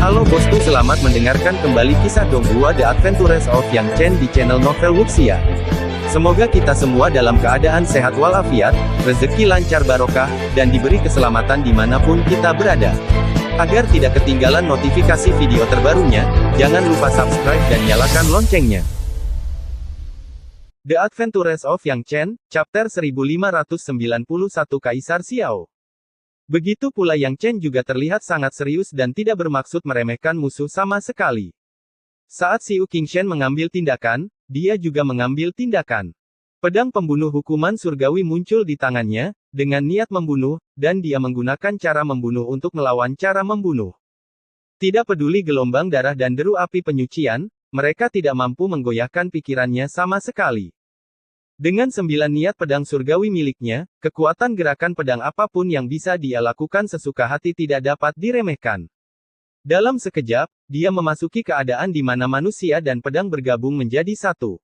Halo bosku, selamat mendengarkan kembali kisah Donghua The Adventures of Yang Chen di channel Novel Wuxia. Semoga kita semua dalam keadaan sehat walafiat, rezeki lancar barokah, dan diberi keselamatan dimanapun kita berada. Agar tidak ketinggalan notifikasi video terbarunya, jangan lupa subscribe dan nyalakan loncengnya. The Adventures of Yang Chen, Chapter 1591 Kaisar Xiao. Begitu pula Yang Chen juga terlihat sangat serius dan tidak bermaksud meremehkan musuh sama sekali. Saat Xiu Qingshan mengambil tindakan, dia juga mengambil tindakan. Pedang pembunuh hukuman surgawi muncul di tangannya, dengan niat membunuh, dan dia menggunakan cara membunuh untuk melawan cara membunuh. Tidak peduli gelombang darah dan deru api penyucian, mereka tidak mampu menggoyahkan pikirannya sama sekali. Dengan 9 niat pedang surgawi miliknya, kekuatan gerakan pedang apapun yang bisa dia lakukan sesuka hati tidak dapat diremehkan. Dalam sekejap, dia memasuki keadaan di mana manusia dan pedang bergabung menjadi satu.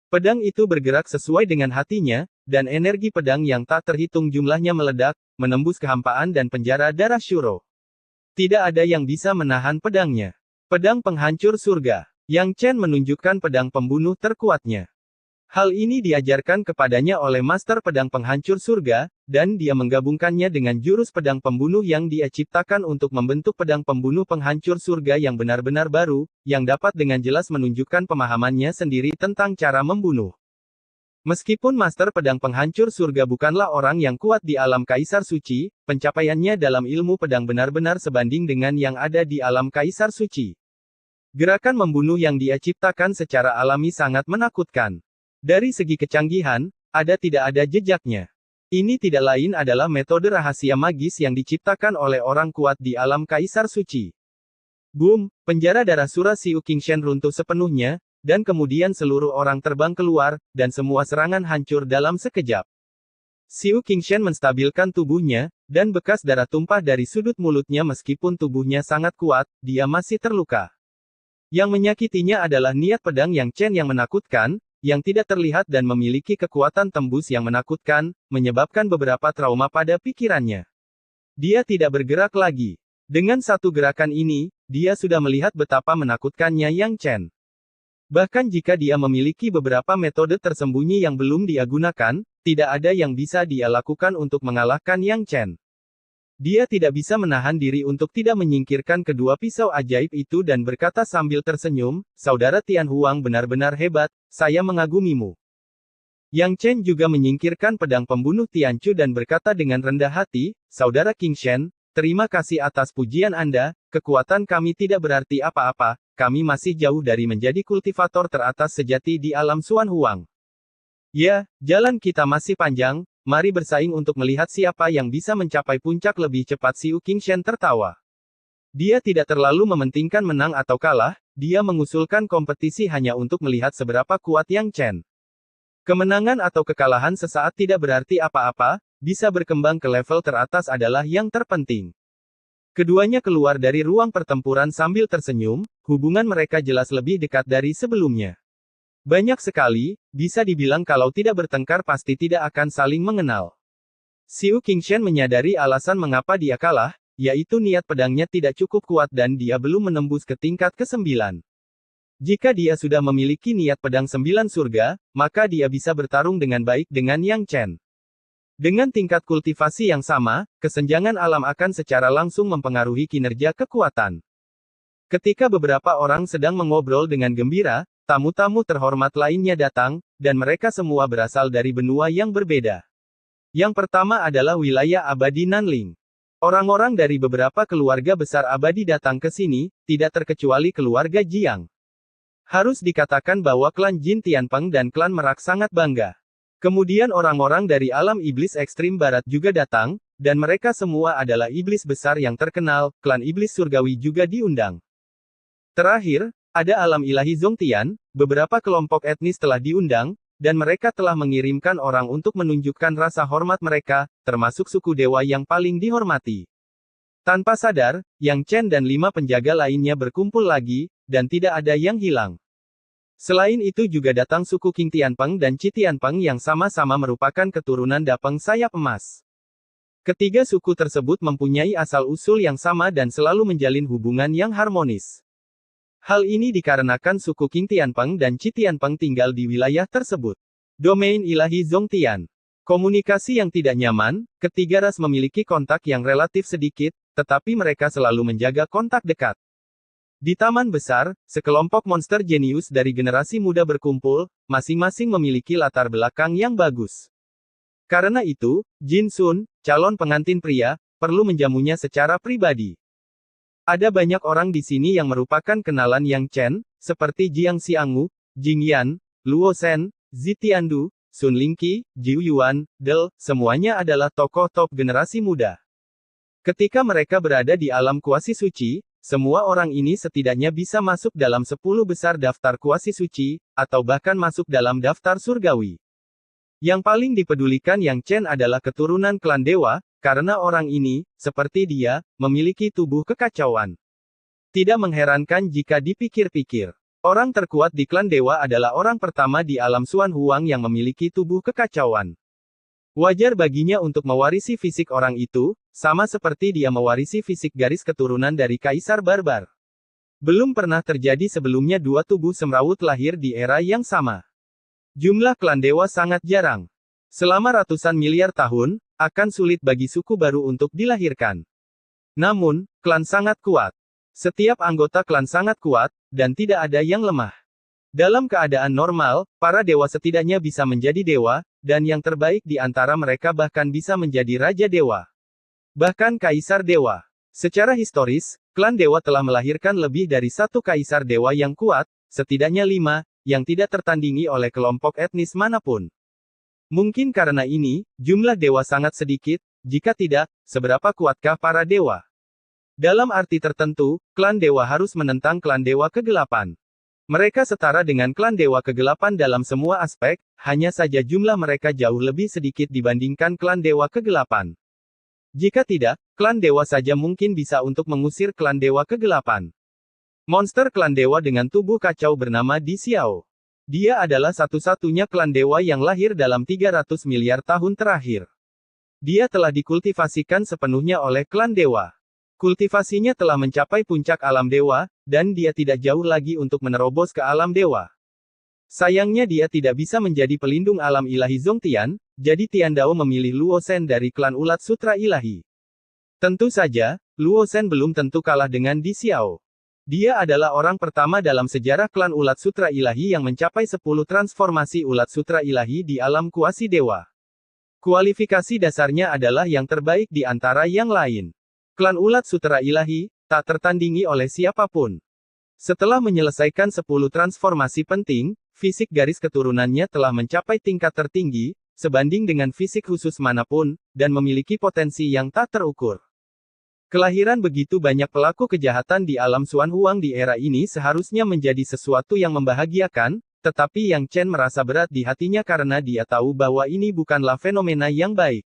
Pedang itu bergerak sesuai dengan hatinya, dan energi pedang yang tak terhitung jumlahnya meledak, menembus kehampaan dan penjara darah Shuro. Tidak ada yang bisa menahan pedangnya. Pedang penghancur surga. Yang Chen menunjukkan pedang pembunuh terkuatnya. Hal ini diajarkan kepadanya oleh Master Pedang Penghancur Surga, dan dia menggabungkannya dengan jurus pedang pembunuh yang dia ciptakan untuk membentuk pedang pembunuh penghancur surga yang benar-benar baru, yang dapat dengan jelas menunjukkan pemahamannya sendiri tentang cara membunuh. Meskipun Master Pedang Penghancur Surga bukanlah orang yang kuat di alam Kaisar Suci, pencapaiannya dalam ilmu pedang benar-benar sebanding dengan yang ada di alam Kaisar Suci. Gerakan membunuh yang dia ciptakan secara alami sangat menakutkan. Dari segi kecanggihan, tidak ada jejaknya. Ini tidak lain adalah metode rahasia magis yang diciptakan oleh orang kuat di alam Kaisar Suci. Boom, penjara darah surah Xiu Qingshan runtuh sepenuhnya, dan kemudian seluruh orang terbang keluar, dan semua serangan hancur dalam sekejap. Xiu Qingshan menstabilkan tubuhnya, dan bekas darah tumpah dari sudut mulutnya meskipun tubuhnya sangat kuat, dia masih terluka. Yang menyakitinya adalah niat pedang Yang Chen yang menakutkan, yang tidak terlihat dan memiliki kekuatan tembus yang menakutkan, menyebabkan beberapa trauma pada pikirannya. Dia tidak bergerak lagi. Dengan satu gerakan ini, dia sudah melihat betapa menakutkannya Yang Chen. Bahkan jika dia memiliki beberapa metode tersembunyi yang belum dia gunakan, tidak ada yang bisa dia lakukan untuk mengalahkan Yang Chen. Dia tidak bisa menahan diri untuk tidak menyingkirkan kedua pisau ajaib itu dan berkata sambil tersenyum, "Saudara Tian Huang benar-benar hebat, saya mengagumimu." Yang Chen juga menyingkirkan pedang pembunuh Tianchu dan berkata dengan rendah hati, "Saudara Qingshan, terima kasih atas pujian Anda, kekuatan kami tidak berarti apa-apa, kami masih jauh dari menjadi kultivator teratas sejati di alam Xuan Huang. Ya, jalan kita masih panjang. Mari bersaing untuk melihat siapa yang bisa mencapai puncak lebih cepat." Xiu Qingshan tertawa. Dia tidak terlalu mementingkan menang atau kalah, dia mengusulkan kompetisi hanya untuk melihat seberapa kuat Yang Chen. Kemenangan atau kekalahan sesaat tidak berarti apa-apa, bisa berkembang ke level teratas adalah yang terpenting. Keduanya keluar dari ruang pertempuran sambil tersenyum, hubungan mereka jelas lebih dekat dari sebelumnya. Banyak sekali, bisa dibilang kalau tidak bertengkar pasti tidak akan saling mengenal. Xiu Qingshan menyadari alasan mengapa dia kalah, yaitu niat pedangnya tidak cukup kuat dan dia belum menembus ke tingkat ke-9. Jika dia sudah memiliki niat pedang 9 surga, maka dia bisa bertarung dengan baik dengan Yang Chen. Dengan tingkat kultivasi yang sama, kesenjangan alam akan secara langsung mempengaruhi kinerja kekuatan. Ketika beberapa orang sedang mengobrol dengan gembira, tamu-tamu terhormat lainnya datang, dan mereka semua berasal dari benua yang berbeda. Yang pertama adalah wilayah abadi Nanling. Orang-orang dari beberapa keluarga besar abadi datang ke sini, tidak terkecuali keluarga Jiang. Harus dikatakan bahwa klan Jin Tianpeng dan klan Merak sangat bangga. Kemudian orang-orang dari alam iblis ekstrim barat juga datang, dan mereka semua adalah iblis besar yang terkenal, klan iblis surgawi juga diundang. Terakhir, ada alam ilahi Zongtian, beberapa kelompok etnis telah diundang, dan mereka telah mengirimkan orang untuk menunjukkan rasa hormat mereka, termasuk suku dewa yang paling dihormati. Tanpa sadar, Yang Chen dan 5 penjaga lainnya berkumpul lagi, dan tidak ada yang hilang. Selain itu juga datang suku Qing Tianpeng dan Qi Tianpeng yang sama-sama merupakan keturunan Dapeng sayap emas. Ketiga suku tersebut mempunyai asal-usul yang sama dan selalu menjalin hubungan yang harmonis. Hal ini dikarenakan suku Qing Tianpeng dan Qi Tianpeng tinggal di wilayah tersebut. Domain ilahi Zongtian. Komunikasi yang tidak nyaman, ketiga ras memiliki kontak yang relatif sedikit, tetapi mereka selalu menjaga kontak dekat. Di Taman Besar, sekelompok monster jenius dari generasi muda berkumpul, masing-masing memiliki latar belakang yang bagus. Karena itu, Jin Sun, calon pengantin pria, perlu menjamunya secara pribadi. Ada banyak orang di sini yang merupakan kenalan Yang Chen, seperti Jiang Xiangwu, Jing Yan, Luo Shen, Zi Tiandu, Sun Lingqi, Jiu Yuan, Del, semuanya adalah tokoh top generasi muda. Ketika mereka berada di alam kuasi suci, semua orang ini setidaknya bisa masuk dalam 10 besar daftar kuasi suci, atau bahkan masuk dalam daftar surgawi. Yang paling dipedulikan Yang Chen adalah keturunan klan dewa, karena orang ini, seperti dia, memiliki tubuh kekacauan. Tidak mengherankan jika dipikir-pikir. Orang terkuat di klan dewa adalah orang pertama di alam Xuan Huang yang memiliki tubuh kekacauan. Wajar baginya untuk mewarisi fisik orang itu, sama seperti dia mewarisi fisik garis keturunan dari Kaisar Barbar. Belum pernah terjadi sebelumnya dua tubuh semrawut lahir di era yang sama. Jumlah klan dewa sangat jarang. Selama ratusan miliar tahun, akan sulit bagi suku baru untuk dilahirkan. Namun, klan sangat kuat. Setiap anggota klan sangat kuat, dan tidak ada yang lemah. Dalam keadaan normal, para dewa setidaknya bisa menjadi dewa, dan yang terbaik di antara mereka bahkan bisa menjadi raja dewa. Bahkan kaisar dewa. Secara historis, klan dewa telah melahirkan lebih dari satu kaisar dewa yang kuat, setidaknya 5, yang tidak tertandingi oleh kelompok etnis manapun. Mungkin karena ini, jumlah dewa sangat sedikit, jika tidak, seberapa kuatkah para dewa? Dalam arti tertentu, klan dewa harus menentang klan dewa kegelapan. Mereka setara dengan klan dewa kegelapan dalam semua aspek, hanya saja jumlah mereka jauh lebih sedikit dibandingkan klan dewa kegelapan. Jika tidak, klan dewa saja mungkin bisa untuk mengusir klan dewa kegelapan. Monster klan dewa dengan tubuh kacau bernama Di Xiao. Dia adalah satu-satunya klan dewa yang lahir dalam 300 miliar tahun terakhir. Dia telah dikultivasikan sepenuhnya oleh klan dewa. Kultivasinya telah mencapai puncak alam dewa, dan dia tidak jauh lagi untuk menerobos ke alam dewa. Sayangnya dia tidak bisa menjadi pelindung alam ilahi Zongtian, jadi Tian Dao memilih Luo Shen dari klan Ulat Sutra Ilahi. Tentu saja, Luo Shen belum tentu kalah dengan Di Xiao. Dia adalah orang pertama dalam sejarah klan Ulat Sutra Ilahi yang mencapai 10 transformasi Ulat Sutra Ilahi di alam kuasi dewa. Kualifikasi dasarnya adalah yang terbaik di antara yang lain. Klan Ulat Sutra Ilahi, tak tertandingi oleh siapapun. Setelah menyelesaikan 10 transformasi penting, fisik garis keturunannya telah mencapai tingkat tertinggi, sebanding dengan fisik khusus manapun, dan memiliki potensi yang tak terukur. Kelahiran begitu banyak pelaku kejahatan di alam Xuan Huang di era ini seharusnya menjadi sesuatu yang membahagiakan, tetapi Yang Chen merasa berat di hatinya karena dia tahu bahwa ini bukanlah fenomena yang baik.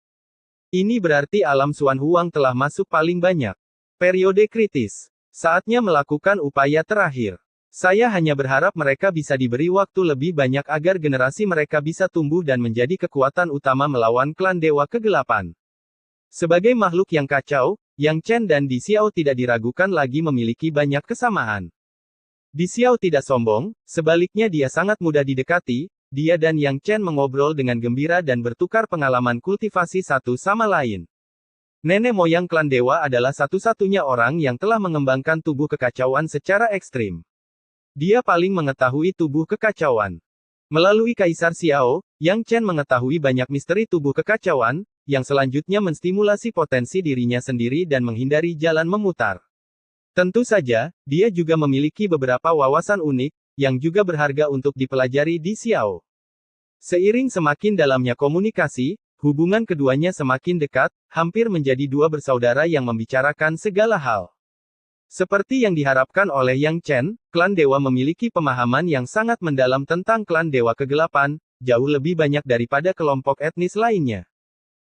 Ini berarti alam Xuan Huang telah masuk paling banyak. Periode kritis. Saatnya melakukan upaya terakhir. Saya hanya berharap mereka bisa diberi waktu lebih banyak agar generasi mereka bisa tumbuh dan menjadi kekuatan utama melawan klan dewa kegelapan. Sebagai makhluk yang kacau, Yang Chen dan Di Xiao tidak diragukan lagi memiliki banyak kesamaan. Di Xiao tidak sombong, sebaliknya dia sangat mudah didekati, dia dan Yang Chen mengobrol dengan gembira dan bertukar pengalaman kultivasi satu sama lain. Nenek moyang klan dewa adalah satu-satunya orang yang telah mengembangkan tubuh kekacauan secara ekstrim. Dia paling mengetahui tubuh kekacauan. Melalui Kaisar Xiao, Yang Chen mengetahui banyak misteri tubuh kekacauan, yang selanjutnya menstimulasi potensi dirinya sendiri dan menghindari jalan memutar. Tentu saja, dia juga memiliki beberapa wawasan unik, yang juga berharga untuk dipelajari di Xiao. Seiring semakin dalamnya komunikasi, hubungan keduanya semakin dekat, hampir menjadi dua bersaudara yang membicarakan segala hal. Seperti yang diharapkan oleh Yang Chen, klan dewa memiliki pemahaman yang sangat mendalam tentang klan dewa kegelapan, jauh lebih banyak daripada kelompok etnis lainnya.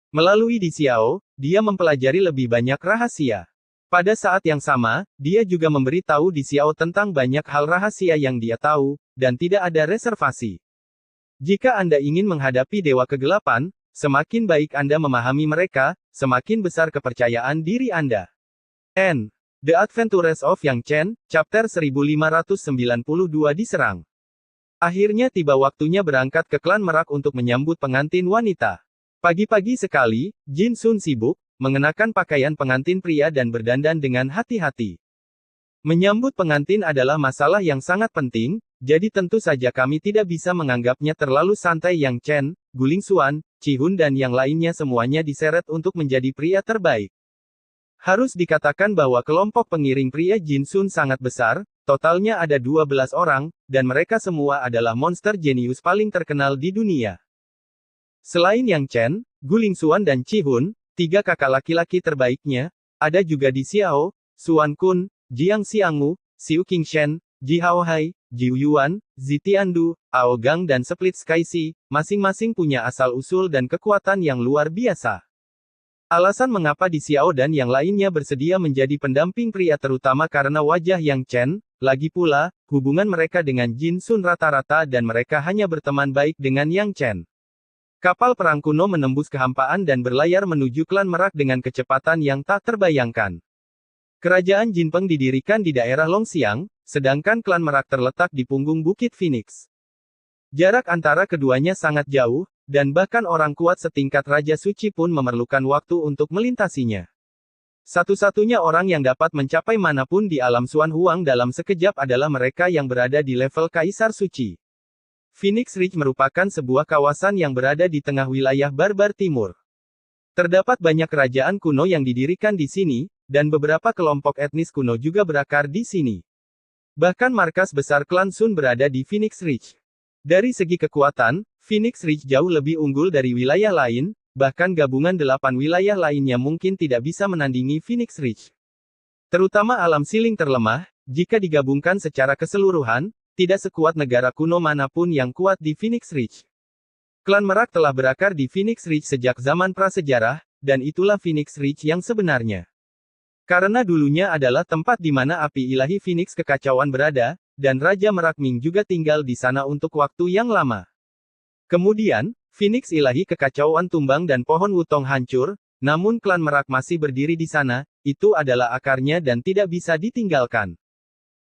Melalui Di Xiao, dia mempelajari lebih banyak rahasia. Pada saat yang sama, dia juga memberi tahu Di Xiao tentang banyak hal rahasia yang dia tahu, dan tidak ada reservasi. Jika Anda ingin menghadapi dewa kegelapan, semakin baik Anda memahami mereka, semakin besar kepercayaan diri Anda. N. The Adventures of Yang Chen, Chapter 1592 diserang. Akhirnya tiba waktunya berangkat ke klan Merak untuk menyambut pengantin wanita. Pagi-pagi sekali, Jin Sun sibuk, mengenakan pakaian pengantin pria dan berdandan dengan hati-hati. Menyambut pengantin adalah masalah yang sangat penting, jadi tentu saja kami tidak bisa menganggapnya terlalu santai. Yang Chen, Guling Xuan, Qihun dan yang lainnya semuanya diseret untuk menjadi pria terbaik. Harus dikatakan bahwa kelompok pengiring pria Jin Sun sangat besar, totalnya ada 12 orang, dan mereka semua adalah monster jenius paling terkenal di dunia. Selain Yang Chen, Guling Xuan dan Qihun, 3 kakak laki-laki terbaiknya, ada juga Di Xiao, Xuan Kun, Jiang Xiangwu, Xiu Qingshen, Ji Haohai, Jiu Yuan, Zi Tiandu, Ao Gang dan Split Sky Sea, masing-masing punya asal-usul dan kekuatan yang luar biasa. Alasan mengapa Di Xiao dan yang lainnya bersedia menjadi pendamping pria terutama karena wajah Yang Chen, lagi pula, hubungan mereka dengan Jin Sun rata-rata dan mereka hanya berteman baik dengan Yang Chen. Kapal perang kuno menembus kehampaan dan berlayar menuju klan Merak dengan kecepatan yang tak terbayangkan. Kerajaan Jinpeng didirikan di daerah Longxiang, sedangkan klan Merak terletak di punggung Bukit Phoenix. Jarak antara keduanya sangat jauh, dan bahkan orang kuat setingkat Raja Suci pun memerlukan waktu untuk melintasinya. Satu-satunya orang yang dapat mencapai manapun di alam Xuan Huang dalam sekejap adalah mereka yang berada di level Kaisar Suci. Phoenix Ridge merupakan sebuah kawasan yang berada di tengah wilayah Barbar Timur. Terdapat banyak kerajaan kuno yang didirikan di sini, dan beberapa kelompok etnis kuno juga berakar di sini. Bahkan markas besar klan Sun berada di Phoenix Ridge. Dari segi kekuatan, Phoenix Ridge jauh lebih unggul dari wilayah lain, bahkan gabungan 8 wilayah lainnya mungkin tidak bisa menandingi Phoenix Ridge. Terutama alam siling terlemah, jika digabungkan secara keseluruhan, tidak sekuat negara kuno manapun yang kuat di Phoenix Ridge. Klan Merak telah berakar di Phoenix Ridge sejak zaman prasejarah, dan itulah Phoenix Ridge yang sebenarnya. Karena dulunya adalah tempat di mana api ilahi Phoenix kekacauan berada, dan Raja Merak Ming juga tinggal di sana untuk waktu yang lama. Kemudian, Phoenix ilahi kekacauan tumbang dan pohon wutong hancur, namun klan Merak masih berdiri di sana, itu adalah akarnya dan tidak bisa ditinggalkan.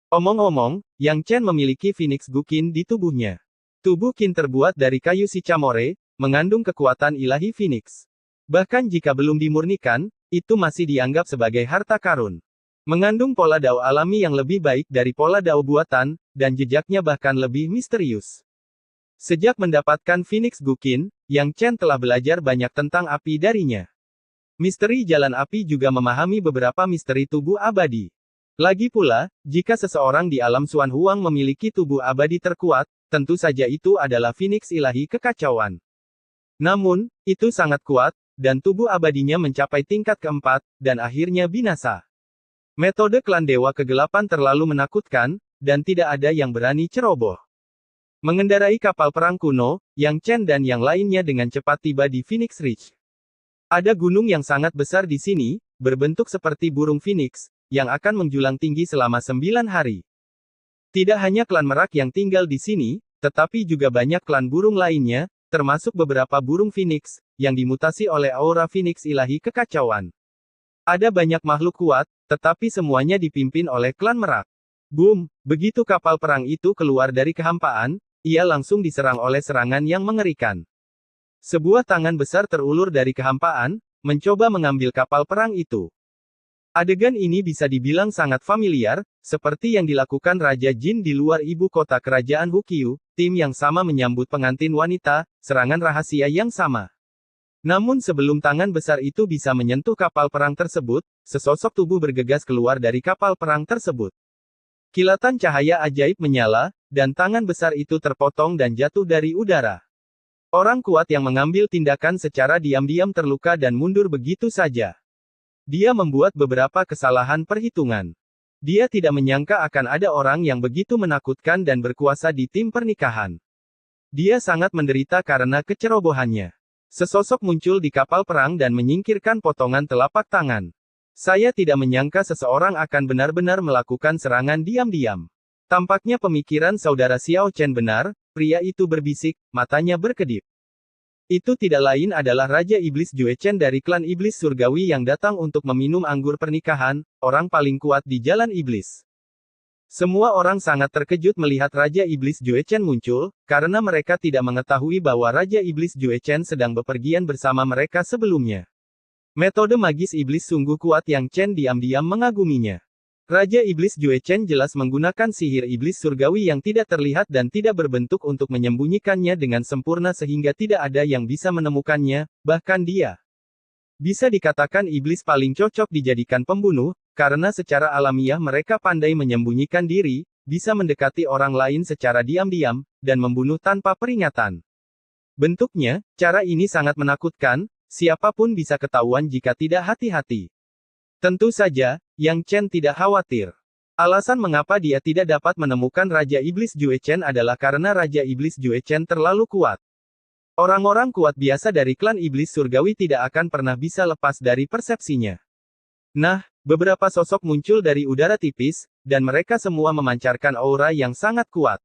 Omong-omong, Yang Chen memiliki Phoenix Guqin di tubuhnya. Tubuh Qin terbuat dari kayu Sicamore, mengandung kekuatan ilahi Phoenix. Bahkan jika belum dimurnikan, itu masih dianggap sebagai harta karun. Mengandung pola dao alami yang lebih baik dari pola dao buatan, dan jejaknya bahkan lebih misterius. Sejak mendapatkan Phoenix Guqin, Yang Chen telah belajar banyak tentang api darinya. Misteri jalan api juga memahami beberapa misteri tubuh abadi. Lagi pula, jika seseorang di alam Xuan Huang memiliki tubuh abadi terkuat, tentu saja itu adalah Phoenix ilahi kekacauan. Namun, itu sangat kuat, dan tubuh abadinya mencapai tingkat keempat, dan akhirnya binasa. Metode klan Dewa Kegelapan terlalu menakutkan, dan tidak ada yang berani ceroboh. Mengendarai kapal perang kuno, Yang Chen dan yang lainnya dengan cepat tiba di Phoenix Ridge. Ada gunung yang sangat besar di sini, berbentuk seperti burung Phoenix, yang akan menjulang tinggi selama 9 hari. Tidak hanya klan Merak yang tinggal di sini, tetapi juga banyak klan burung lainnya, termasuk beberapa burung Phoenix, yang dimutasi oleh aura Phoenix ilahi kekacauan. Ada banyak makhluk kuat, tetapi semuanya dipimpin oleh klan Merak. Boom! Begitu kapal perang itu keluar dari kehampaan, ia langsung diserang oleh serangan yang mengerikan. Sebuah tangan besar terulur dari kehampaan, mencoba mengambil kapal perang itu. Adegan ini bisa dibilang sangat familiar, seperti yang dilakukan Raja Jin di luar ibu kota kerajaan Hukyu, tim yang sama menyambut pengantin wanita, serangan rahasia yang sama. Namun sebelum tangan besar itu bisa menyentuh kapal perang tersebut, sesosok tubuh bergegas keluar dari kapal perang tersebut. Kilatan cahaya ajaib menyala, dan tangan besar itu terpotong dan jatuh dari udara. Orang kuat yang mengambil tindakan secara diam-diam terluka dan mundur begitu saja. Dia membuat beberapa kesalahan perhitungan. Dia tidak menyangka akan ada orang yang begitu menakutkan dan berkuasa di tim pernikahan. Dia sangat menderita karena kecerobohannya. Sesosok muncul di kapal perang dan menyingkirkan potongan telapak tangan. Saya tidak menyangka seseorang akan benar-benar melakukan serangan diam-diam. Tampaknya pemikiran saudara Xiao Chen benar, pria itu berbisik, matanya berkedip. Itu tidak lain adalah Raja Iblis Jue Chen dari klan Iblis Surgawi yang datang untuk meminum anggur pernikahan, orang paling kuat di jalan iblis. Semua orang sangat terkejut melihat Raja Iblis Jue Chen muncul, karena mereka tidak mengetahui bahwa Raja Iblis Jue Chen sedang bepergian bersama mereka sebelumnya. Metode magis iblis sungguh kuat yang Chen diam-diam mengaguminya. Raja Iblis Jue Chen jelas menggunakan sihir iblis surgawi yang tidak terlihat dan tidak berbentuk untuk menyembunyikannya dengan sempurna sehingga tidak ada yang bisa menemukannya, bahkan dia. Bisa dikatakan iblis paling cocok dijadikan pembunuh, karena secara alamiah mereka pandai menyembunyikan diri, bisa mendekati orang lain secara diam-diam, dan membunuh tanpa peringatan. Bentuknya, cara ini sangat menakutkan, siapapun bisa ketahuan jika tidak hati-hati. Tentu saja, Yang Chen tidak khawatir. Alasan mengapa dia tidak dapat menemukan Raja Iblis Jue Chen adalah karena Raja Iblis Jue Chen terlalu kuat. Orang-orang kuat biasa dari klan Iblis Surgawi tidak akan pernah bisa lepas dari persepsinya. Nah, beberapa sosok muncul dari udara tipis, dan mereka semua memancarkan aura yang sangat kuat.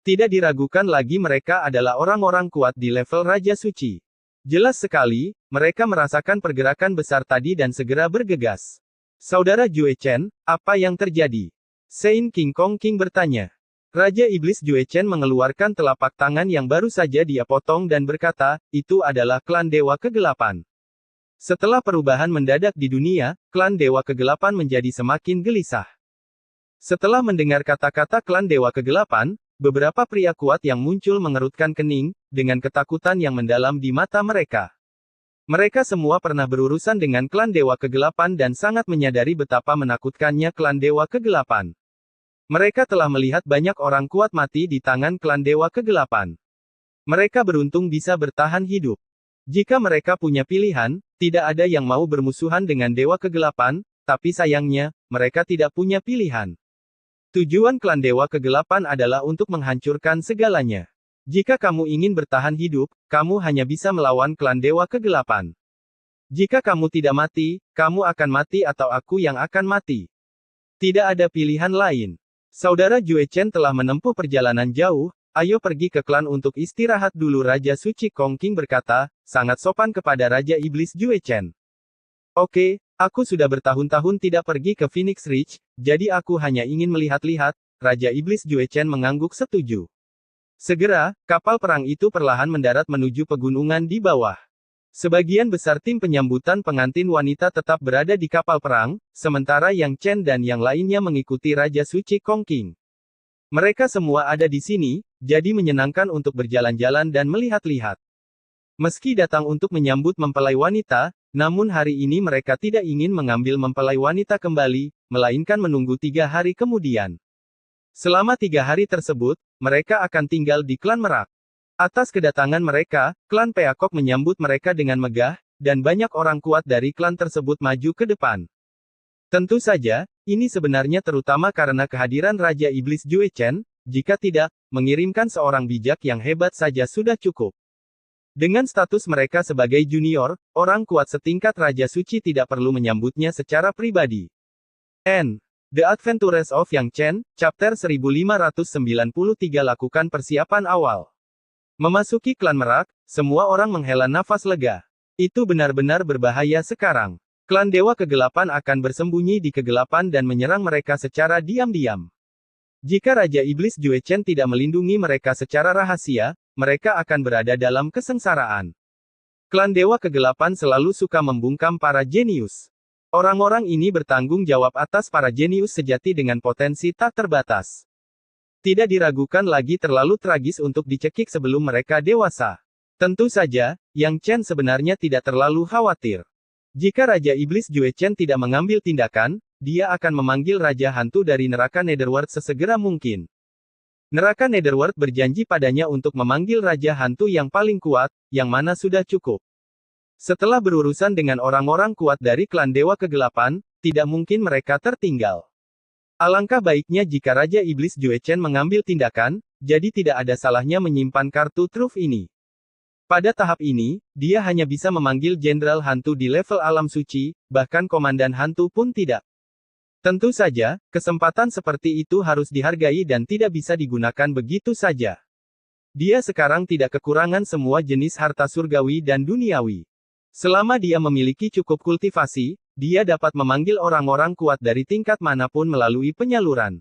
Tidak diragukan lagi mereka adalah orang-orang kuat di level Raja Suci. Jelas sekali, mereka merasakan pergerakan besar tadi dan segera bergegas. Saudara Jue Chen, apa yang terjadi? Sein King Kong King bertanya. Raja Iblis Jue Chen mengeluarkan telapak tangan yang baru saja dia potong dan berkata, itu adalah klan Dewa Kegelapan. Setelah perubahan mendadak di dunia, klan Dewa Kegelapan menjadi semakin gelisah. Setelah mendengar kata-kata klan Dewa Kegelapan, beberapa pria kuat yang muncul mengerutkan kening, dengan ketakutan yang mendalam di mata mereka. Mereka semua pernah berurusan dengan klan Dewa Kegelapan dan sangat menyadari betapa menakutkannya klan Dewa Kegelapan. Mereka telah melihat banyak orang kuat mati di tangan klan Dewa Kegelapan. Mereka beruntung bisa bertahan hidup. Jika mereka punya pilihan, tidak ada yang mau bermusuhan dengan Dewa Kegelapan, tapi sayangnya, mereka tidak punya pilihan. Tujuan klan Dewa Kegelapan adalah untuk menghancurkan segalanya. Jika kamu ingin bertahan hidup, kamu hanya bisa melawan klan Dewa Kegelapan. Jika kamu tidak mati, kamu akan mati atau aku yang akan mati. Tidak ada pilihan lain. Saudara Jue Chen telah menempuh perjalanan jauh, ayo pergi ke klan untuk istirahat dulu. Raja Suci Kong King berkata, sangat sopan kepada Raja Iblis Jue Chen. Oke, aku sudah bertahun-tahun tidak pergi ke Phoenix Ridge, jadi aku hanya ingin melihat-lihat. Raja Iblis Jue Chen mengangguk setuju. Segera, kapal perang itu perlahan mendarat menuju pegunungan di bawah. Sebagian besar tim penyambutan pengantin wanita tetap berada di kapal perang, sementara Yang Chen dan yang lainnya mengikuti Raja Suci Kong King. Mereka semua ada di sini, jadi menyenangkan untuk berjalan-jalan dan melihat-lihat. Meski datang untuk menyambut mempelai wanita, namun hari ini mereka tidak ingin mengambil mempelai wanita kembali, melainkan menunggu 3 hari kemudian. Selama 3 hari tersebut, mereka akan tinggal di klan Merak. Atas kedatangan mereka, klan Peacock menyambut mereka dengan megah, dan banyak orang kuat dari klan tersebut maju ke depan. Tentu saja, ini sebenarnya terutama karena kehadiran Raja Iblis Jue Chen, jika tidak, mengirimkan seorang bijak yang hebat saja sudah cukup. Dengan status mereka sebagai junior, orang kuat setingkat Raja Suci tidak perlu menyambutnya secara pribadi. The Adventures of Yang Chen, Chapter 1593 lakukan persiapan awal. Memasuki klan Merak, semua orang menghela nafas lega. Itu benar-benar berbahaya sekarang. Klan Dewa Kegelapan akan bersembunyi di kegelapan dan menyerang mereka secara diam-diam. Jika Raja Iblis Jue Chen tidak melindungi mereka secara rahasia, mereka akan berada dalam kesengsaraan. Klan Dewa Kegelapan selalu suka membungkam para jenius. Orang-orang ini bertanggung jawab atas para jenius sejati dengan potensi tak terbatas. Tidak diragukan lagi terlalu tragis untuk dicekik sebelum mereka dewasa. Tentu saja, Yang Chen sebenarnya tidak terlalu khawatir. Jika Raja Iblis Jue Chen tidak mengambil tindakan, dia akan memanggil Raja Hantu dari neraka Netherworld sesegera mungkin. Neraka Netherworld berjanji padanya untuk memanggil Raja Hantu yang paling kuat, yang mana sudah cukup. Setelah berurusan dengan orang-orang kuat dari klan Dewa Kegelapan, tidak mungkin mereka tertinggal. Alangkah baiknya jika Raja Iblis Jue Chen mengambil tindakan, jadi tidak ada salahnya menyimpan kartu truf ini. Pada tahap ini, dia hanya bisa memanggil Jenderal Hantu di level alam suci, bahkan Komandan Hantu pun tidak. Tentu saja, kesempatan seperti itu harus dihargai dan tidak bisa digunakan begitu saja. Dia sekarang tidak kekurangan semua jenis harta surgawi dan duniawi. Selama dia memiliki cukup kultivasi, dia dapat memanggil orang-orang kuat dari tingkat manapun melalui penyaluran.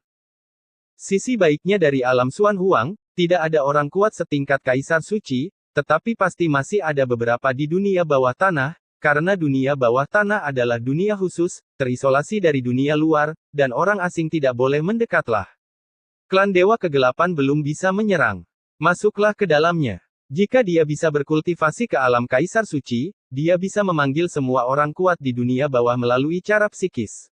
Sisi baiknya dari alam Xuan Huang, tidak ada orang kuat setingkat Kaisar Suci, tetapi pasti masih ada beberapa di dunia bawah tanah, karena dunia bawah tanah adalah dunia khusus, terisolasi dari dunia luar, dan orang asing tidak boleh mendekatlah. Klan Dewa Kegelapan belum bisa menyerang. Masuklah ke dalamnya. Jika dia bisa berkultivasi ke alam Kaisar Suci, dia bisa memanggil semua orang kuat di dunia bawah melalui cara psikis.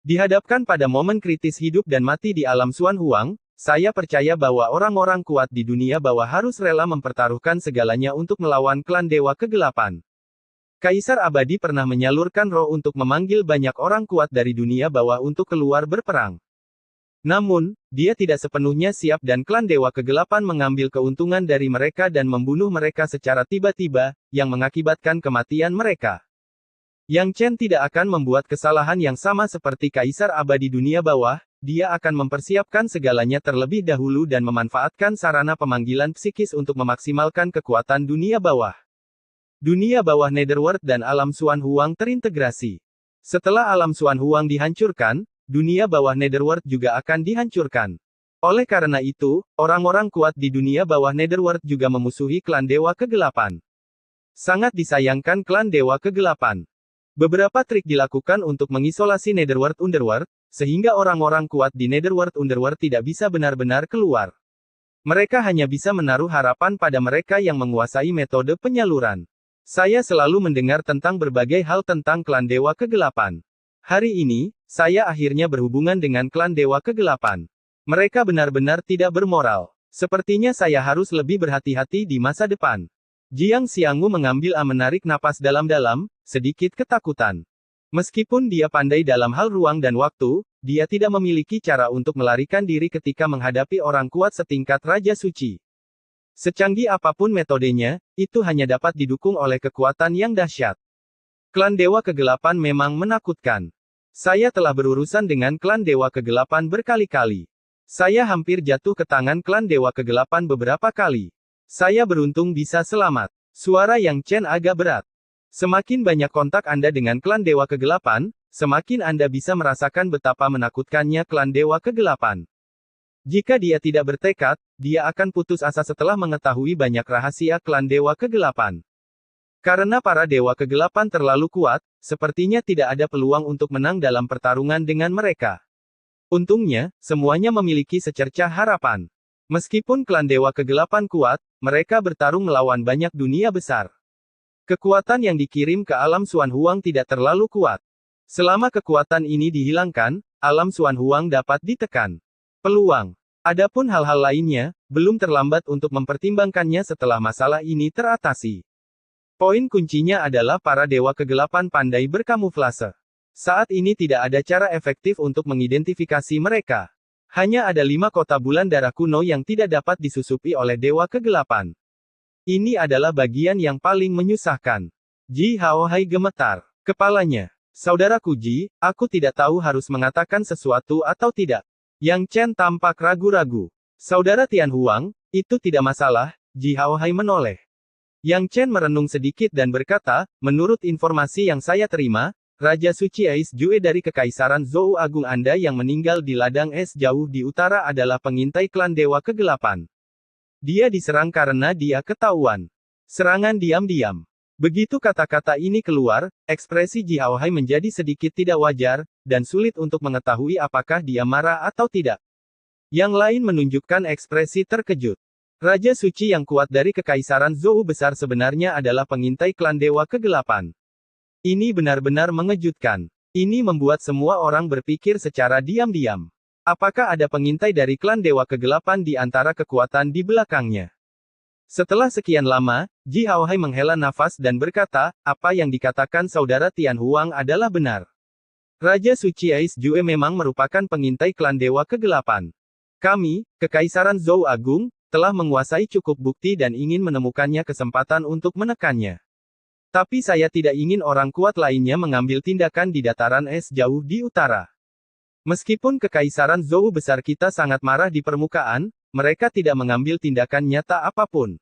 Dihadapkan pada momen kritis hidup dan mati di alam Xuan Huang, saya percaya bahwa orang-orang kuat di dunia bawah harus rela mempertaruhkan segalanya untuk melawan klan Dewa Kegelapan. Kaisar Abadi pernah menyalurkan roh untuk memanggil banyak orang kuat dari dunia bawah untuk keluar berperang. Namun, dia tidak sepenuhnya siap dan klan Dewa Kegelapan mengambil keuntungan dari mereka dan membunuh mereka secara tiba-tiba, yang mengakibatkan kematian mereka. Yang Chen tidak akan membuat kesalahan yang sama seperti Kaisar Abadi dunia bawah, dia akan mempersiapkan segalanya terlebih dahulu dan memanfaatkan sarana pemanggilan psikis untuk memaksimalkan kekuatan dunia bawah. Dunia bawah Netherworld dan alam Xuan Huang terintegrasi. Setelah alam Xuan Huang dihancurkan, dunia bawah Netherworld juga akan dihancurkan. Oleh karena itu, orang-orang kuat di dunia bawah Netherworld juga memusuhi klan Dewa Kegelapan. Sangat disayangkan klan Dewa Kegelapan. Beberapa trik dilakukan untuk mengisolasi Netherworld Underworld, sehingga orang-orang kuat di Netherworld Underworld tidak bisa benar-benar keluar. Mereka hanya bisa menaruh harapan pada mereka yang menguasai metode penyaluran. Saya selalu mendengar tentang berbagai hal tentang klan Dewa Kegelapan. Hari ini, saya akhirnya berhubungan dengan klan Dewa Kegelapan. Mereka benar-benar tidak bermoral. Sepertinya saya harus lebih berhati-hati di masa depan. Jiang Xianggu mengambil menarik napas dalam-dalam, sedikit ketakutan. Meskipun dia pandai dalam hal ruang dan waktu, dia tidak memiliki cara untuk melarikan diri ketika menghadapi orang kuat setingkat Raja Suci. Secanggih apapun metodenya, itu hanya dapat didukung oleh kekuatan yang dahsyat. Klan Dewa Kegelapan memang menakutkan. Saya telah berurusan dengan klan Dewa Kegelapan berkali-kali. Saya hampir jatuh ke tangan klan Dewa Kegelapan beberapa kali. Saya beruntung bisa selamat. Suara Yang Chen agak berat. Semakin banyak kontak Anda dengan klan Dewa Kegelapan, semakin Anda bisa merasakan betapa menakutkannya klan Dewa Kegelapan. Jika dia tidak bertekad, dia akan putus asa setelah mengetahui banyak rahasia klan Dewa Kegelapan. Karena para Dewa Kegelapan terlalu kuat, sepertinya tidak ada peluang untuk menang dalam pertarungan dengan mereka. Untungnya, semuanya memiliki secercah harapan. Meskipun klan Dewa Kegelapan kuat, mereka bertarung melawan banyak dunia besar. Kekuatan yang dikirim ke alam Xuan Huang tidak terlalu kuat. Selama kekuatan ini dihilangkan, alam Xuan Huang dapat ditekan. Peluang. Adapun hal-hal lainnya, belum terlambat untuk mempertimbangkannya setelah masalah ini teratasi. Poin kuncinya adalah para Dewa Kegelapan pandai berkamuflase. Saat ini tidak ada cara efektif untuk mengidentifikasi mereka. Hanya ada 5 kota bulan darah kuno yang tidak dapat disusupi oleh Dewa Kegelapan. Ini adalah bagian yang paling menyusahkan. Ji Haohai gemetar kepalanya. Saudaraku Ji, aku tidak tahu harus mengatakan sesuatu atau tidak. Yang Chen tampak ragu-ragu. Saudara Tian Huang, itu tidak masalah, Ji Haohai menoleh. Yang Chen merenung sedikit dan berkata, menurut informasi yang saya terima, Raja Suci Ais Jue dari Kekaisaran Zhou Agung Anda yang meninggal di ladang es jauh di utara adalah pengintai klan Dewa Kegelapan. Dia diserang karena dia ketahuan. Serangan diam-diam. Begitu kata-kata ini keluar, ekspresi Ji Haohai menjadi sedikit tidak wajar, dan sulit untuk mengetahui apakah dia marah atau tidak. Yang lain menunjukkan ekspresi terkejut. Raja Suci yang kuat dari Kekaisaran Zhou besar sebenarnya adalah pengintai klan Dewa Kegelapan. Ini benar-benar mengejutkan. Ini membuat semua orang berpikir secara diam-diam. Apakah ada pengintai dari klan Dewa Kegelapan di antara kekuatan di belakangnya? Setelah sekian lama, Ji Haohai menghela nafas dan berkata, apa yang dikatakan saudara Tian Huang adalah benar. Raja Suci Ais Jue memang merupakan pengintai klan Dewa Kegelapan. Kami, Kekaisaran Zhou Agung, telah menguasai cukup bukti dan ingin menemukannya kesempatan untuk menekannya. Tapi saya tidak ingin orang kuat lainnya mengambil tindakan di dataran es jauh di utara. Meskipun Kekaisaran Zhou besar kita sangat marah di permukaan, mereka tidak mengambil tindakan nyata apapun.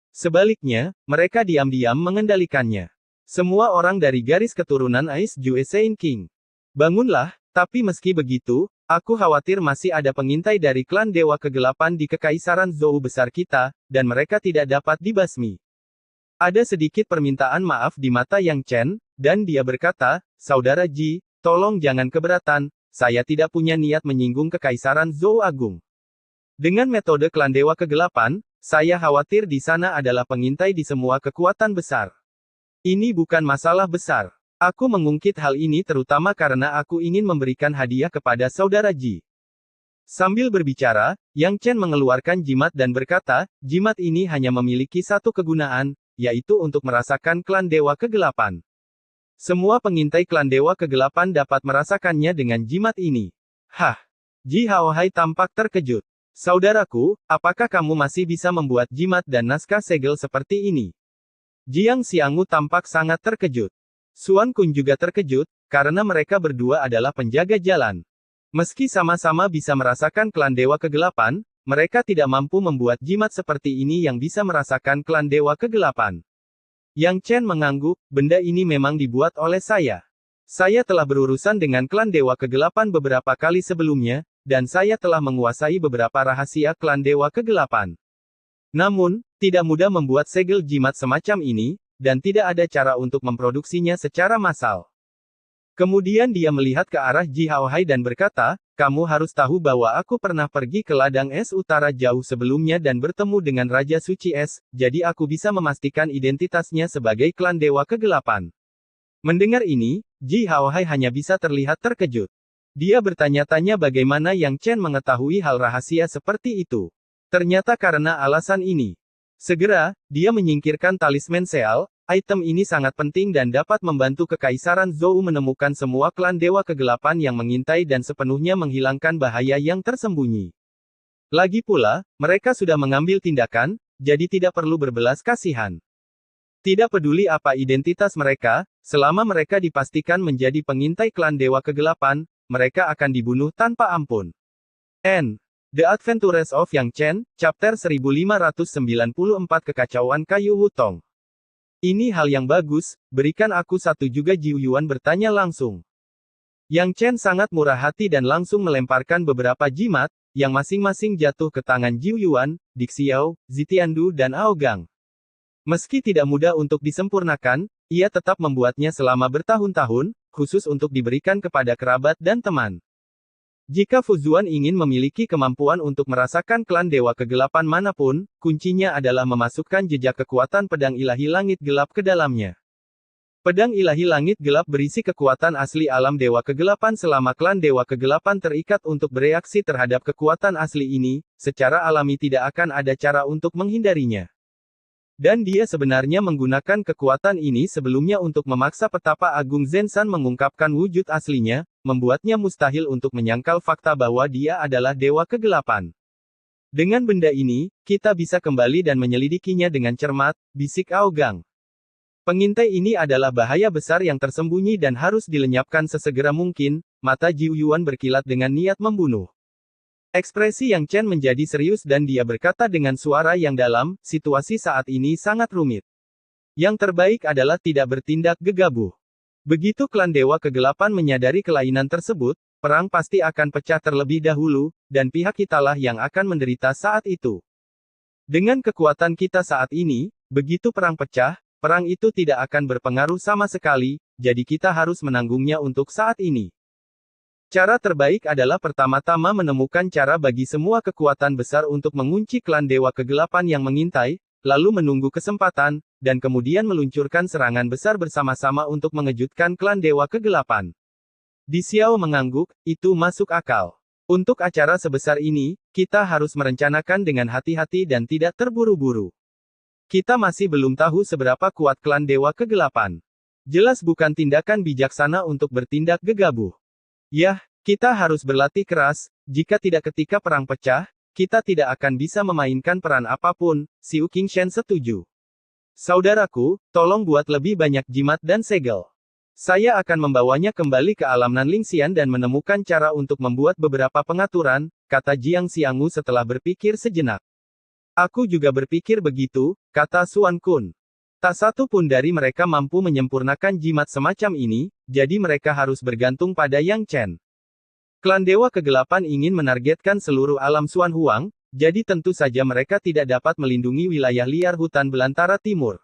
Sebaliknya, mereka diam-diam mengendalikannya. Semua orang dari garis keturunan Ice Jue Sein King. Bangunlah, tapi meski begitu, aku khawatir masih ada pengintai dari klan Dewa Kegelapan di Kekaisaran Zhou besar kita, dan mereka tidak dapat dibasmi. Ada sedikit permintaan maaf di mata Yang Chen, dan dia berkata, Saudara Ji, tolong jangan keberatan, saya tidak punya niat menyinggung Kekaisaran Zhou Agung. Dengan metode klan Dewa Kegelapan, saya khawatir di sana adalah pengintai di semua kekuatan besar. Ini bukan masalah besar. Aku mengungkit hal ini terutama karena aku ingin memberikan hadiah kepada Saudara Ji. Sambil berbicara, Yang Chen mengeluarkan jimat dan berkata, jimat ini hanya memiliki satu kegunaan, yaitu untuk merasakan klan Dewa Kegelapan. Semua pengintai klan Dewa Kegelapan dapat merasakannya dengan jimat ini. Hah! Ji Haohai tampak terkejut. Saudaraku, apakah kamu masih bisa membuat jimat dan naskah segel seperti ini? Jiang Xianggu tampak sangat terkejut. Xuan Kun juga terkejut, karena mereka berdua adalah penjaga jalan. Meski sama-sama bisa merasakan klan Dewa Kegelapan, mereka tidak mampu membuat jimat seperti ini yang bisa merasakan klan Dewa Kegelapan. Yang Chen mengangguk, benda ini memang dibuat oleh saya. Saya telah berurusan dengan klan Dewa Kegelapan beberapa kali sebelumnya, dan saya telah menguasai beberapa rahasia klan Dewa Kegelapan. Namun, tidak mudah membuat segel jimat semacam ini, dan tidak ada cara untuk memproduksinya secara massal. Kemudian dia melihat ke arah Ji Haohai dan berkata, kamu harus tahu bahwa aku pernah pergi ke ladang es utara jauh sebelumnya dan bertemu dengan Raja Suci Es, jadi aku bisa memastikan identitasnya sebagai klan Dewa Kegelapan. Mendengar ini, Ji Haohai hanya bisa terlihat terkejut. Dia bertanya-tanya bagaimana Yang Chen mengetahui hal rahasia seperti itu. Ternyata karena alasan ini. Segera, dia menyingkirkan talisman Seal, item ini sangat penting dan dapat membantu Kekaisaran Zhou menemukan semua klan Dewa Kegelapan yang mengintai dan sepenuhnya menghilangkan bahaya yang tersembunyi. Lagi pula, mereka sudah mengambil tindakan, jadi tidak perlu berbelas kasihan. Tidak peduli apa identitas mereka, selama mereka dipastikan menjadi pengintai klan Dewa Kegelapan, mereka akan dibunuh tanpa ampun. N. The Adventures of Yang Chen, Chapter 1594 Kekacauan Kayu Wutong. Ini hal yang bagus, berikan aku satu juga. Jiu Yuan bertanya langsung. Yang Chen sangat murah hati dan langsung melemparkan beberapa jimat, yang masing-masing jatuh ke tangan Jiu Yuan, Di Xiao, Zitiandu dan Aogang. Meski tidak mudah untuk disempurnakan, ia tetap membuatnya selama bertahun-tahun, khusus untuk diberikan kepada kerabat dan teman. Jika Fuzuan ingin memiliki kemampuan untuk merasakan klan Dewa Kegelapan manapun, kuncinya adalah memasukkan jejak kekuatan pedang ilahi langit gelap ke dalamnya. Pedang ilahi langit gelap berisi kekuatan asli alam Dewa Kegelapan. Selama klan Dewa Kegelapan terikat untuk bereaksi terhadap kekuatan asli ini, secara alami tidak akan ada cara untuk menghindarinya. Dan dia sebenarnya menggunakan kekuatan ini sebelumnya untuk memaksa petapa Agung Zenshan mengungkapkan wujud aslinya, membuatnya mustahil untuk menyangkal fakta bahwa dia adalah Dewa Kegelapan. Dengan benda ini, kita bisa kembali dan menyelidikinya dengan cermat, bisik Aogang. Pengintai ini adalah bahaya besar yang tersembunyi dan harus dilenyapkan sesegera mungkin. Mata Jiu Yuan berkilat dengan niat membunuh. Ekspresi Yang Chen menjadi serius dan dia berkata dengan suara yang dalam, situasi saat ini sangat rumit. Yang terbaik adalah tidak bertindak gegabah. Begitu klan Dewa Kegelapan menyadari kelainan tersebut, perang pasti akan pecah terlebih dahulu, dan pihak kitalah yang akan menderita saat itu. Dengan kekuatan kita saat ini, begitu perang pecah, perang itu tidak akan berpengaruh sama sekali, jadi kita harus menanggungnya untuk saat ini. Cara terbaik adalah pertama-tama menemukan cara bagi semua kekuatan besar untuk mengunci klan Dewa Kegelapan yang mengintai, lalu menunggu kesempatan, dan kemudian meluncurkan serangan besar bersama-sama untuk mengejutkan klan Dewa Kegelapan. Di Xiao mengangguk, itu masuk akal. Untuk acara sebesar ini, kita harus merencanakan dengan hati-hati dan tidak terburu-buru. Kita masih belum tahu seberapa kuat klan Dewa Kegelapan. Jelas bukan tindakan bijaksana untuk bertindak gegabah. Yah, kita harus berlatih keras, jika tidak ketika perang pecah, kita tidak akan bisa memainkan peran apapun. Xiu Qingshan setuju. Saudaraku, tolong buat lebih banyak jimat dan segel. Saya akan membawanya kembali ke alam Nanlingxian dan menemukan cara untuk membuat beberapa pengaturan, kata Jiang Xianggu setelah berpikir sejenak. Aku juga berpikir begitu, kata Xuan Kun. Tak satu pun dari mereka mampu menyempurnakan jimat semacam ini, jadi mereka harus bergantung pada Yang Chen. Klan Dewa Kegelapan ingin menargetkan seluruh alam Xuan Huang, jadi tentu saja mereka tidak dapat melindungi wilayah liar hutan belantara timur.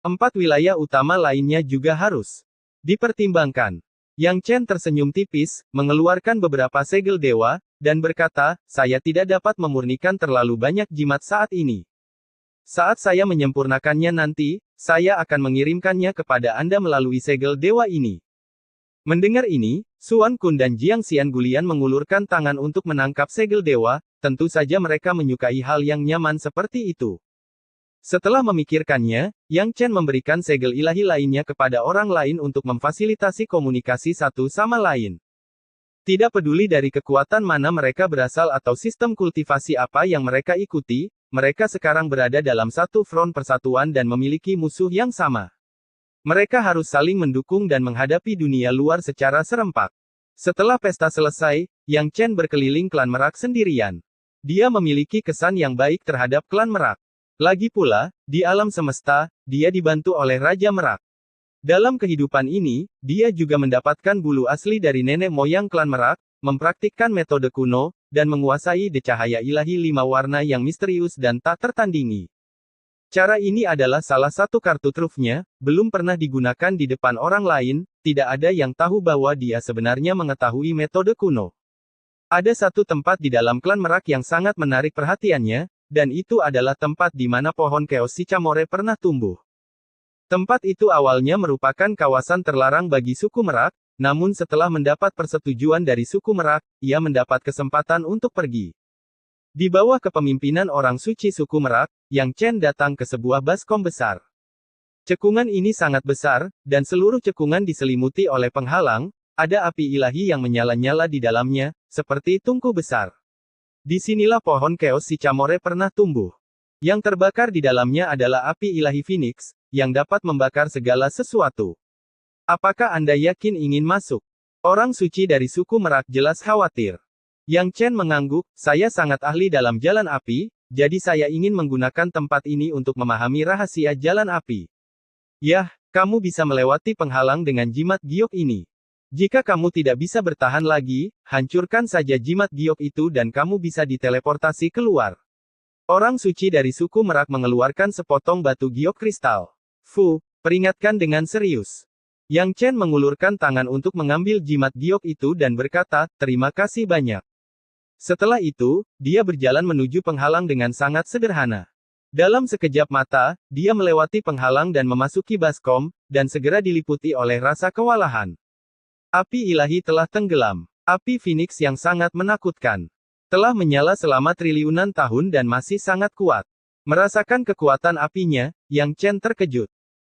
4 wilayah utama lainnya juga harus dipertimbangkan. Yang Chen tersenyum tipis, mengeluarkan beberapa segel dewa, dan berkata, saya tidak dapat memurnikan terlalu banyak jimat saat ini. Saat saya menyempurnakannya nanti, saya akan mengirimkannya kepada Anda melalui segel dewa ini. Mendengar ini, Xuan Kun dan Jiang Xiangulian mengulurkan tangan untuk menangkap segel dewa, tentu saja mereka menyukai hal yang nyaman seperti itu. Setelah memikirkannya, Yang Chen memberikan segel ilahi lainnya kepada orang lain untuk memfasilitasi komunikasi satu sama lain. Tidak peduli dari kekuatan mana mereka berasal atau sistem kultivasi apa yang mereka ikuti, mereka sekarang berada dalam satu front persatuan dan memiliki musuh yang sama. Mereka harus saling mendukung dan menghadapi dunia luar secara serempak. Setelah pesta selesai, Yang Chen berkeliling klan Merak sendirian. Dia memiliki kesan yang baik terhadap klan Merak. Lagi pula, di alam semesta, dia dibantu oleh Raja Merak. Dalam kehidupan ini, dia juga mendapatkan bulu asli dari nenek moyang klan Merak, mempraktikkan metode kuno, dan menguasai cahaya ilahi 5 warna yang misterius dan tak tertandingi. Cara ini adalah salah satu kartu trufnya, belum pernah digunakan di depan orang lain, tidak ada yang tahu bahwa dia sebenarnya mengetahui metode kuno. Ada satu tempat di dalam klan Merak yang sangat menarik perhatiannya, dan itu adalah tempat di mana pohon Chaos Sycamore pernah tumbuh. Tempat itu awalnya merupakan kawasan terlarang bagi suku Merak, namun setelah mendapat persetujuan dari suku Merak, ia mendapat kesempatan untuk pergi. Di bawah kepemimpinan orang suci suku Merak, Yang Chen datang ke sebuah baskom besar. Cekungan ini sangat besar, dan seluruh cekungan diselimuti oleh penghalang, ada api ilahi yang menyala-nyala di dalamnya, seperti tungku besar. Disinilah pohon Chaos Sycamore pernah tumbuh. Yang terbakar di dalamnya adalah api ilahi Phoenix, yang dapat membakar segala sesuatu. Apakah Anda yakin ingin masuk? Orang suci dari suku Merak jelas khawatir. Yang Chen mengangguk, saya sangat ahli dalam jalan api, jadi saya ingin menggunakan tempat ini untuk memahami rahasia jalan api. Yah, kamu bisa melewati penghalang dengan jimat giok ini. Jika kamu tidak bisa bertahan lagi, hancurkan saja jimat giok itu dan kamu bisa diteleportasi keluar. Orang suci dari suku Merak mengeluarkan sepotong batu giok kristal. Fu, peringatkan dengan serius. Yang Chen mengulurkan tangan untuk mengambil jimat giok itu dan berkata, terima kasih banyak. Setelah itu, dia berjalan menuju penghalang dengan sangat sederhana. Dalam sekejap mata, dia melewati penghalang dan memasuki baskom, dan segera diliputi oleh rasa kewalahan. Api ilahi telah tenggelam. Api Phoenix yang sangat menakutkan. Telah menyala selama triliunan tahun dan masih sangat kuat. Merasakan kekuatan apinya, Yang Chen terkejut.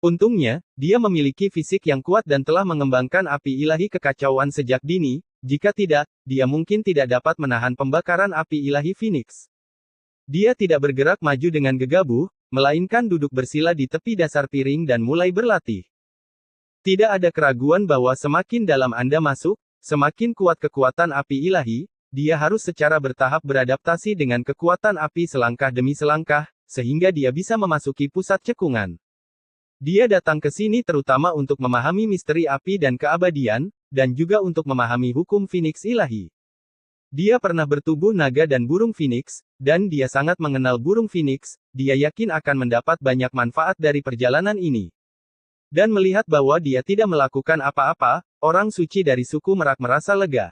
Untungnya, dia memiliki fisik yang kuat dan telah mengembangkan api ilahi kekacauan sejak dini, jika tidak, dia mungkin tidak dapat menahan pembakaran api ilahi Phoenix. Dia tidak bergerak maju dengan gegabah, melainkan duduk bersila di tepi dasar piring dan mulai berlatih. Tidak ada keraguan bahwa semakin dalam Anda masuk, semakin kuat kekuatan api ilahi, dia harus secara bertahap beradaptasi dengan kekuatan api selangkah demi selangkah, sehingga dia bisa memasuki pusat cekungan. Dia datang ke sini terutama untuk memahami misteri api dan keabadian, dan juga untuk memahami hukum Phoenix ilahi. Dia pernah bertubuh naga dan burung Phoenix, dan dia sangat mengenal burung Phoenix, dia yakin akan mendapat banyak manfaat dari perjalanan ini. Dan melihat bahwa dia tidak melakukan apa-apa, orang suci dari suku Merak merasa lega.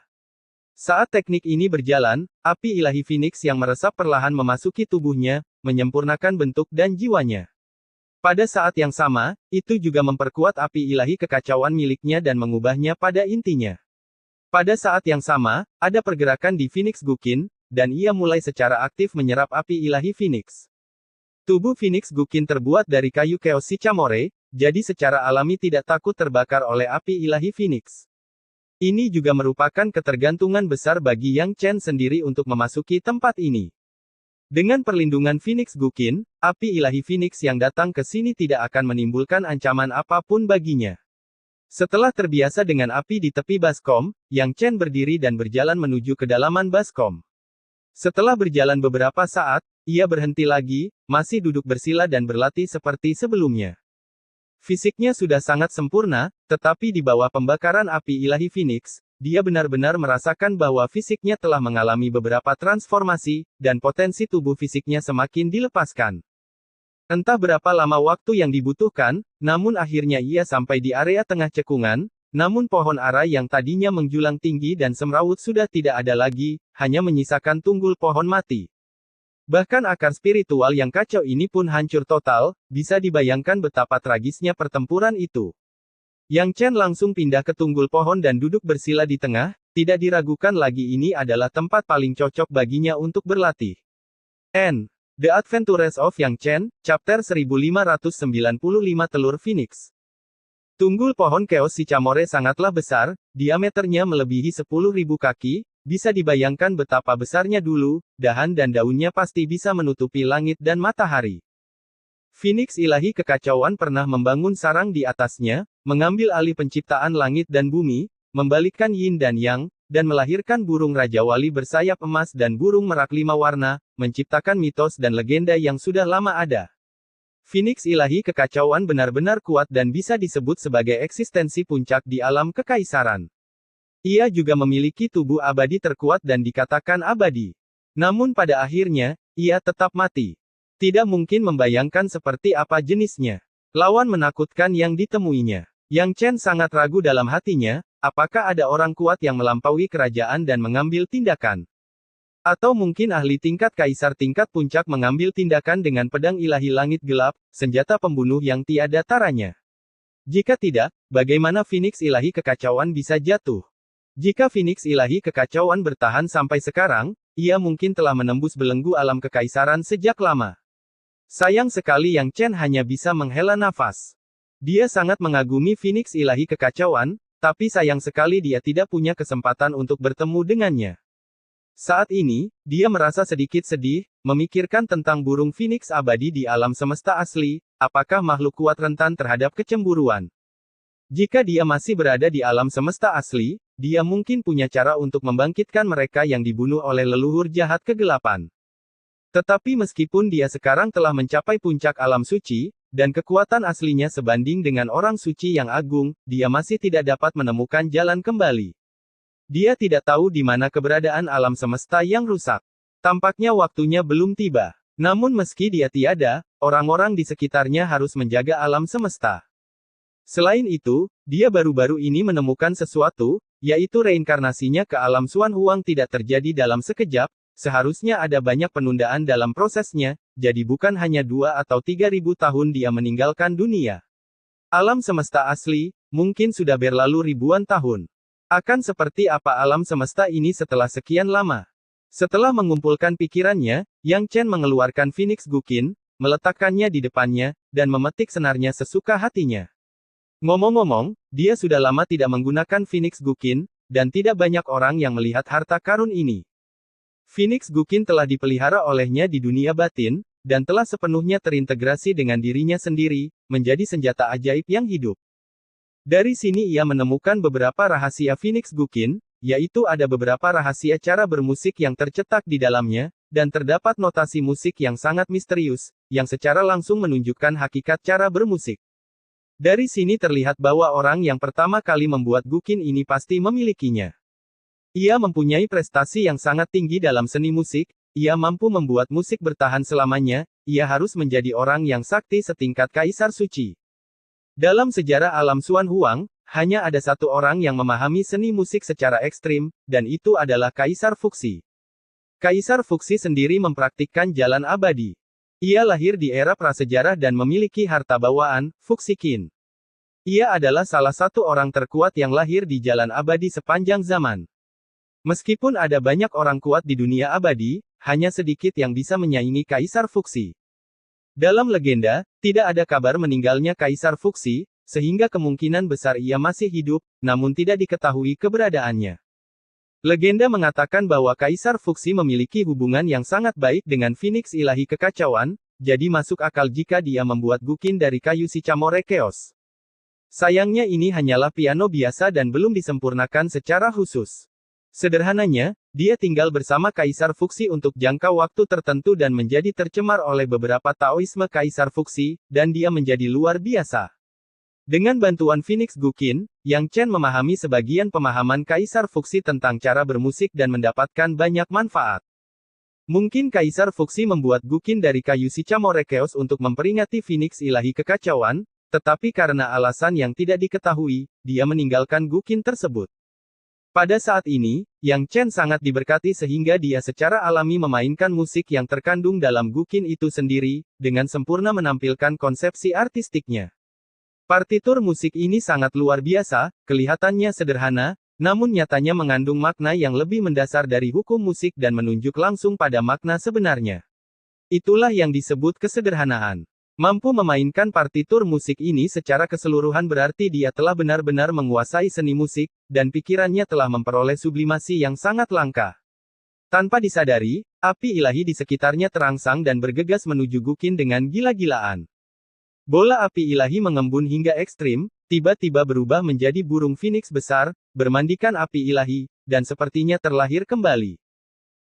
Saat teknik ini berjalan, api ilahi Phoenix yang meresap perlahan memasuki tubuhnya, menyempurnakan bentuk dan jiwanya. Pada saat yang sama, itu juga memperkuat api ilahi kekacauan miliknya dan mengubahnya pada intinya. Pada saat yang sama, ada pergerakan di Phoenix Guqin, dan ia mulai secara aktif menyerap api ilahi Phoenix. Tubuh Phoenix Guqin terbuat dari kayu Chaos Sycamore, jadi secara alami tidak takut terbakar oleh api ilahi Phoenix. Ini juga merupakan ketergantungan besar bagi Yang Chen sendiri untuk memasuki tempat ini. Dengan perlindungan Phoenix Guqin, api ilahi Phoenix yang datang ke sini tidak akan menimbulkan ancaman apapun baginya. Setelah terbiasa dengan api di tepi baskom, Yang Chen berdiri dan berjalan menuju kedalaman baskom. Setelah berjalan beberapa saat, ia berhenti lagi, masih duduk bersila dan berlatih seperti sebelumnya. Fisiknya sudah sangat sempurna, tetapi di bawah pembakaran api ilahi Phoenix, dia benar-benar merasakan bahwa fisiknya telah mengalami beberapa transformasi, dan potensi tubuh fisiknya semakin dilepaskan. Entah berapa lama waktu yang dibutuhkan, namun akhirnya ia sampai di area tengah cekungan, namun pohon ara yang tadinya menjulang tinggi dan semrawut sudah tidak ada lagi, hanya menyisakan tunggul pohon mati. Bahkan akar spiritual yang kacau ini pun hancur total, bisa dibayangkan betapa tragisnya pertempuran itu. Yang Chen langsung pindah ke tunggul pohon dan duduk bersila di tengah, tidak diragukan lagi ini adalah tempat paling cocok baginya untuk berlatih. The Adventures of Yang Chen, Chapter 1595 Telur Phoenix. Tunggul pohon Chaos Sycamore sangatlah besar, diameternya melebihi 10.000 kaki, bisa dibayangkan betapa besarnya dulu, dahan dan daunnya pasti bisa menutupi langit dan matahari. Phoenix ilahi kekacauan pernah membangun sarang di atasnya, mengambil alih penciptaan langit dan bumi, membalikkan yin dan yang, dan melahirkan burung Raja Wali bersayap emas dan burung merak 5 warna, menciptakan mitos dan legenda yang sudah lama ada. Phoenix ilahi kekacauan benar-benar kuat dan bisa disebut sebagai eksistensi puncak di alam kekaisaran. Ia juga memiliki tubuh abadi terkuat dan dikatakan abadi. Namun pada akhirnya, ia tetap mati. Tidak mungkin membayangkan seperti apa jenisnya. Lawan menakutkan yang ditemuinya. Yang Chen sangat ragu dalam hatinya, apakah ada orang kuat yang melampaui kerajaan dan mengambil tindakan? Atau mungkin ahli tingkat kaisar tingkat puncak mengambil tindakan dengan pedang ilahi langit gelap, senjata pembunuh yang tiada taranya. Jika tidak, bagaimana Phoenix ilahi kekacauan bisa jatuh? Jika Phoenix ilahi kekacauan bertahan sampai sekarang, ia mungkin telah menembus belenggu alam kekaisaran sejak lama. Sayang sekali Yang Chen hanya bisa menghela nafas. Dia sangat mengagumi Phoenix ilahi kekacauan, tapi sayang sekali dia tidak punya kesempatan untuk bertemu dengannya. Saat ini, dia merasa sedikit sedih, memikirkan tentang burung Phoenix abadi di alam semesta asli, apakah makhluk kuat rentan terhadap kecemburuan. Jika dia masih berada di alam semesta asli, dia mungkin punya cara untuk membangkitkan mereka yang dibunuh oleh leluhur jahat kegelapan. Tetapi meskipun dia sekarang telah mencapai puncak alam suci, dan kekuatan aslinya sebanding dengan orang suci yang agung, dia masih tidak dapat menemukan jalan kembali. Dia tidak tahu di mana keberadaan alam semesta yang rusak. Tampaknya waktunya belum tiba. Namun meski dia tiada, orang-orang di sekitarnya harus menjaga alam semesta. Selain itu, dia baru-baru ini menemukan sesuatu, yaitu reinkarnasinya ke alam Xuan Huang tidak terjadi dalam sekejap, seharusnya ada banyak penundaan dalam prosesnya, jadi bukan hanya 2 atau 3.000 tahun dia meninggalkan dunia. Alam semesta asli, mungkin sudah berlalu ribuan tahun. Akan seperti apa alam semesta ini setelah sekian lama? Setelah mengumpulkan pikirannya, Yang Chen mengeluarkan Phoenix Guqin, meletakkannya di depannya, dan memetik senarnya sesuka hatinya. Ngomong-ngomong, dia sudah lama tidak menggunakan Phoenix Guqin, dan tidak banyak orang yang melihat harta karun ini. Phoenix Guqin telah dipelihara olehnya di dunia batin, dan telah sepenuhnya terintegrasi dengan dirinya sendiri, menjadi senjata ajaib yang hidup. Dari sini ia menemukan beberapa rahasia Phoenix Guqin, yaitu ada beberapa rahasia cara bermusik yang tercetak di dalamnya, dan terdapat notasi musik yang sangat misterius, yang secara langsung menunjukkan hakikat cara bermusik. Dari sini terlihat bahwa orang yang pertama kali membuat Guqin ini pasti memilikinya. Ia mempunyai prestasi yang sangat tinggi dalam seni musik, ia mampu membuat musik bertahan selamanya, ia harus menjadi orang yang sakti setingkat kaisar suci. Dalam sejarah alam Xuan Huang, hanya ada satu orang yang memahami seni musik secara ekstrim, dan itu adalah Kaisar Fuxi. Kaisar Fuxi sendiri mempraktikkan jalan abadi. Ia lahir di era prasejarah dan memiliki harta bawaan, Fuxi Qin. Ia adalah salah satu orang terkuat yang lahir di jalan abadi sepanjang zaman. Meskipun ada banyak orang kuat di dunia abadi, hanya sedikit yang bisa menyaingi Kaisar Fuxi. Dalam legenda, tidak ada kabar meninggalnya Kaisar Fuxi, sehingga kemungkinan besar ia masih hidup, namun tidak diketahui keberadaannya. Legenda mengatakan bahwa Kaisar Fuxi memiliki hubungan yang sangat baik dengan Phoenix ilahi kekacauan, jadi masuk akal jika dia membuat Guqin dari kayu Sycamore Chaos. Sayangnya ini hanyalah piano biasa dan belum disempurnakan secara khusus. Sederhananya, Dia tinggal bersama Kaisar Fuxi untuk jangka waktu tertentu dan menjadi tercemar oleh beberapa Taoisme Kaisar Fuxi, dan dia menjadi luar biasa. Dengan bantuan Phoenix Guqin, Yang Chen memahami sebagian pemahaman Kaisar Fuxi tentang cara bermusik dan mendapatkan banyak manfaat. Mungkin Kaisar Fuxi membuat Guqin dari kayu Shichamore Chaos untuk memperingati Phoenix ilahi kekacauan, tetapi karena alasan yang tidak diketahui, dia meninggalkan Guqin tersebut. Pada saat ini, Yang Chen sangat diberkati sehingga dia secara alami memainkan musik yang terkandung dalam Guqin itu sendiri, dengan sempurna menampilkan konsepsi artistiknya. Partitur musik ini sangat luar biasa, kelihatannya sederhana, namun nyatanya mengandung makna yang lebih mendasar dari hukum musik dan menunjuk langsung pada makna sebenarnya. Itulah yang disebut kesederhanaan. Mampu memainkan partitur musik ini secara keseluruhan berarti dia telah benar-benar menguasai seni musik, dan pikirannya telah memperoleh sublimasi yang sangat langka. Tanpa disadari, api ilahi di sekitarnya terangsang dan bergegas menuju Guqin dengan gila-gilaan. Bola api ilahi mengembun hingga ekstrim, tiba-tiba berubah menjadi burung phoenix besar, bermandikan api ilahi, dan sepertinya terlahir kembali.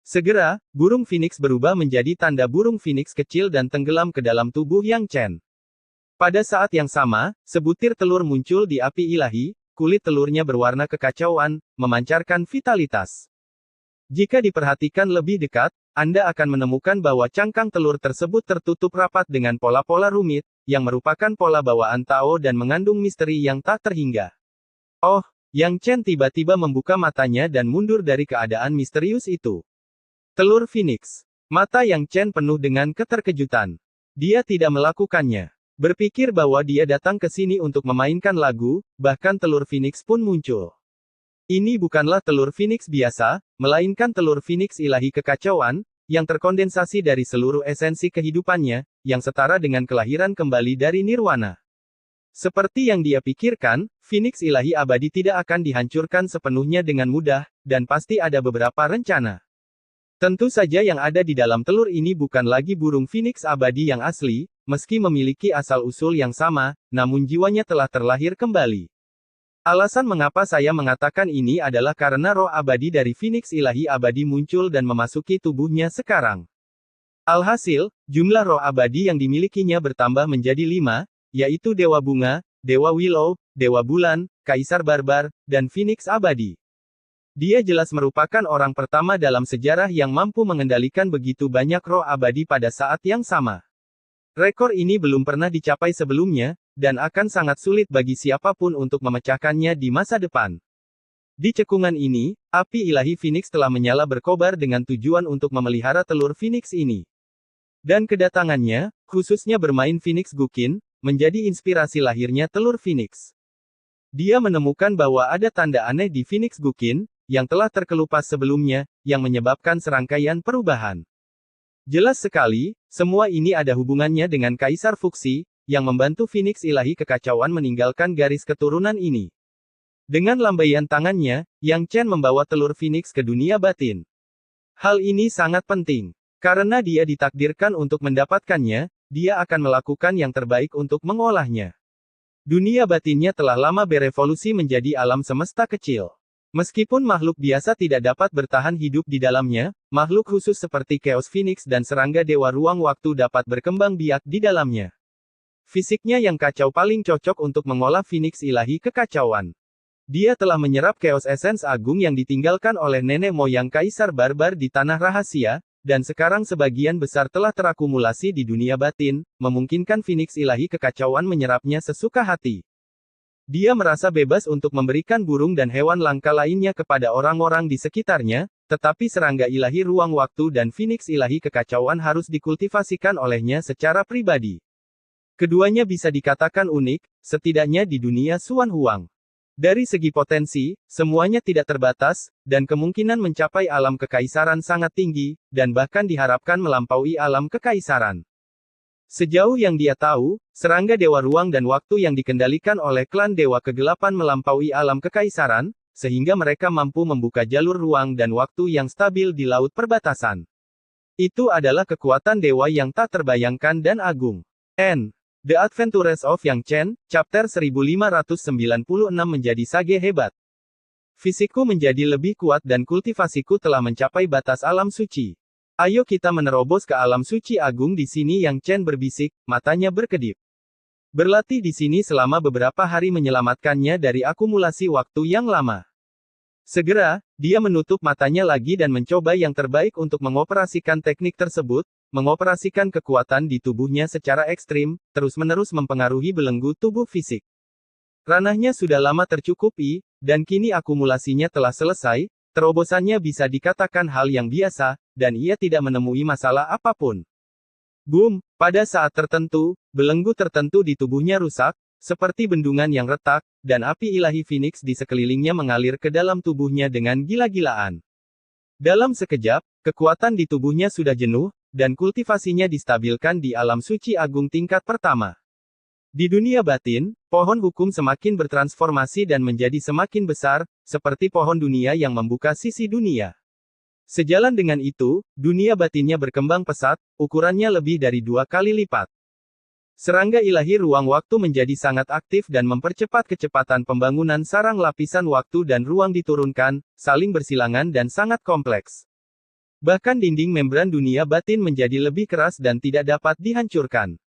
Segera, burung phoenix berubah menjadi tanda burung phoenix kecil dan tenggelam ke dalam tubuh Yang Chen. Pada saat yang sama, sebutir telur muncul di api ilahi, kulit telurnya berwarna kekacauan, memancarkan vitalitas. Jika diperhatikan lebih dekat, Anda akan menemukan bahwa cangkang telur tersebut tertutup rapat dengan pola-pola rumit, yang merupakan pola bawaan Tao dan mengandung misteri yang tak terhingga. Oh, Yang Chen tiba-tiba membuka matanya dan mundur dari keadaan misterius itu. Telur Phoenix. Mata Yang Chen penuh dengan keterkejutan. Dia tidak melakukannya. Berpikir bahwa dia datang ke sini untuk memainkan lagu, bahkan telur Phoenix pun muncul. Ini bukanlah telur Phoenix biasa, melainkan telur Phoenix ilahi kekacauan, yang terkondensasi dari seluruh esensi kehidupannya, yang setara dengan kelahiran kembali dari Nirwana. Seperti yang dia pikirkan, Phoenix ilahi abadi tidak akan dihancurkan sepenuhnya dengan mudah, dan pasti ada beberapa rencana. Tentu saja yang ada di dalam telur ini bukan lagi burung phoenix abadi yang asli, meski memiliki asal-usul yang sama, namun jiwanya telah terlahir kembali. Alasan mengapa saya mengatakan ini adalah karena roh abadi dari phoenix ilahi abadi muncul dan memasuki tubuhnya sekarang. Alhasil, jumlah roh abadi yang dimilikinya bertambah menjadi 5, yaitu Dewa Bunga, Dewa Willow, Dewa Bulan, Kaisar Barbar, dan Phoenix abadi. Dia jelas merupakan orang pertama dalam sejarah yang mampu mengendalikan begitu banyak roh abadi pada saat yang sama. Rekor ini belum pernah dicapai sebelumnya, dan akan sangat sulit bagi siapapun untuk memecahkannya di masa depan. Di cekungan ini, api ilahi Phoenix telah menyala berkobar dengan tujuan untuk memelihara telur Phoenix ini. Dan kedatangannya, khususnya bermain Phoenix Guqin, menjadi inspirasi lahirnya telur Phoenix. Dia menemukan bahwa ada tanda aneh di Phoenix Guqin, yang telah terkelupas sebelumnya, yang menyebabkan serangkaian perubahan. Jelas sekali, semua ini ada hubungannya dengan Kaisar Fuxi, yang membantu Phoenix ilahi kekacauan meninggalkan garis keturunan ini. Dengan lambaian tangannya, Yang Chen membawa telur Phoenix ke dunia batin. Hal ini sangat penting. Karena dia ditakdirkan untuk mendapatkannya, dia akan melakukan yang terbaik untuk mengolahnya. Dunia batinnya telah lama berevolusi menjadi alam semesta kecil. Meskipun makhluk biasa tidak dapat bertahan hidup di dalamnya, makhluk khusus seperti Chaos Phoenix dan serangga Dewa Ruang Waktu dapat berkembang biak di dalamnya. Fisiknya yang kacau paling cocok untuk mengolah Phoenix ilahi kekacauan. Dia telah menyerap Chaos Essence Agung yang ditinggalkan oleh nenek moyang Kaisar Barbar di Tanah Rahasia, dan sekarang sebagian besar telah terakumulasi di dunia batin, memungkinkan Phoenix ilahi kekacauan menyerapnya sesuka hati. Dia merasa bebas untuk memberikan burung dan hewan langka lainnya kepada orang-orang di sekitarnya, tetapi serangga ilahi ruang waktu dan Phoenix ilahi kekacauan harus dikultivasikan olehnya secara pribadi. Keduanya bisa dikatakan unik, setidaknya di dunia Xuan Huang. Dari segi potensi, semuanya tidak terbatas, dan kemungkinan mencapai alam kekaisaran sangat tinggi, dan bahkan diharapkan melampaui alam kekaisaran. Sejauh yang dia tahu, serangga Dewa Ruang dan Waktu yang dikendalikan oleh klan Dewa Kegelapan melampaui alam kekaisaran, sehingga mereka mampu membuka jalur ruang dan waktu yang stabil di laut perbatasan. Itu adalah kekuatan dewa yang tak terbayangkan dan agung. The Adventures of Yang Chen, Chapter 1596 menjadi sage hebat. Fisikku menjadi lebih kuat dan kultivasiku telah mencapai batas alam suci. Ayo kita menerobos ke alam suci agung di sini, Yang Chen berbisik, matanya berkedip. Berlatih di sini selama beberapa hari menyelamatkannya dari akumulasi waktu yang lama. Segera, dia menutup matanya lagi dan mencoba yang terbaik untuk mengoperasikan teknik tersebut, mengoperasikan kekuatan di tubuhnya secara ekstrim, terus-menerus mempengaruhi belenggu tubuh fisik. Ranahnya sudah lama tercukupi, dan kini akumulasinya telah selesai, terobosannya bisa dikatakan hal yang biasa, dan ia tidak menemui masalah apapun. Boom, pada saat tertentu, belenggu tertentu di tubuhnya rusak, seperti bendungan yang retak, dan api ilahi Phoenix di sekelilingnya mengalir ke dalam tubuhnya dengan gila-gilaan. Dalam sekejap, kekuatan di tubuhnya sudah jenuh, dan kultivasinya distabilkan di alam suci agung tingkat pertama. Di dunia batin, pohon hukum semakin bertransformasi dan menjadi semakin besar, seperti pohon dunia yang membuka sisi dunia. Sejalan dengan itu, dunia batinnya berkembang pesat, ukurannya lebih dari 2 kali lipat. Serangga ilahi ruang waktu menjadi sangat aktif dan mempercepat kecepatan pembangunan sarang lapisan waktu dan ruang diturunkan, saling bersilangan dan sangat kompleks. Bahkan dinding membran dunia batin menjadi lebih keras dan tidak dapat dihancurkan.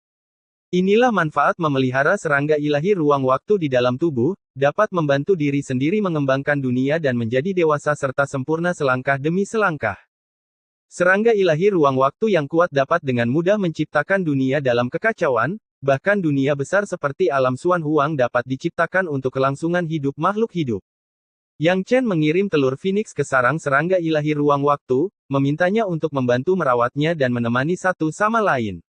Inilah manfaat memelihara serangga ilahi ruang waktu di dalam tubuh, dapat membantu diri sendiri mengembangkan dunia dan menjadi dewasa serta sempurna selangkah demi selangkah. Serangga ilahi ruang waktu yang kuat dapat dengan mudah menciptakan dunia dalam kekacauan, bahkan dunia besar seperti alam Xuan Huang dapat diciptakan untuk kelangsungan hidup makhluk hidup. Yang Chen mengirim telur Phoenix ke sarang serangga ilahi ruang waktu, memintanya untuk membantu merawatnya dan menemani satu sama lain.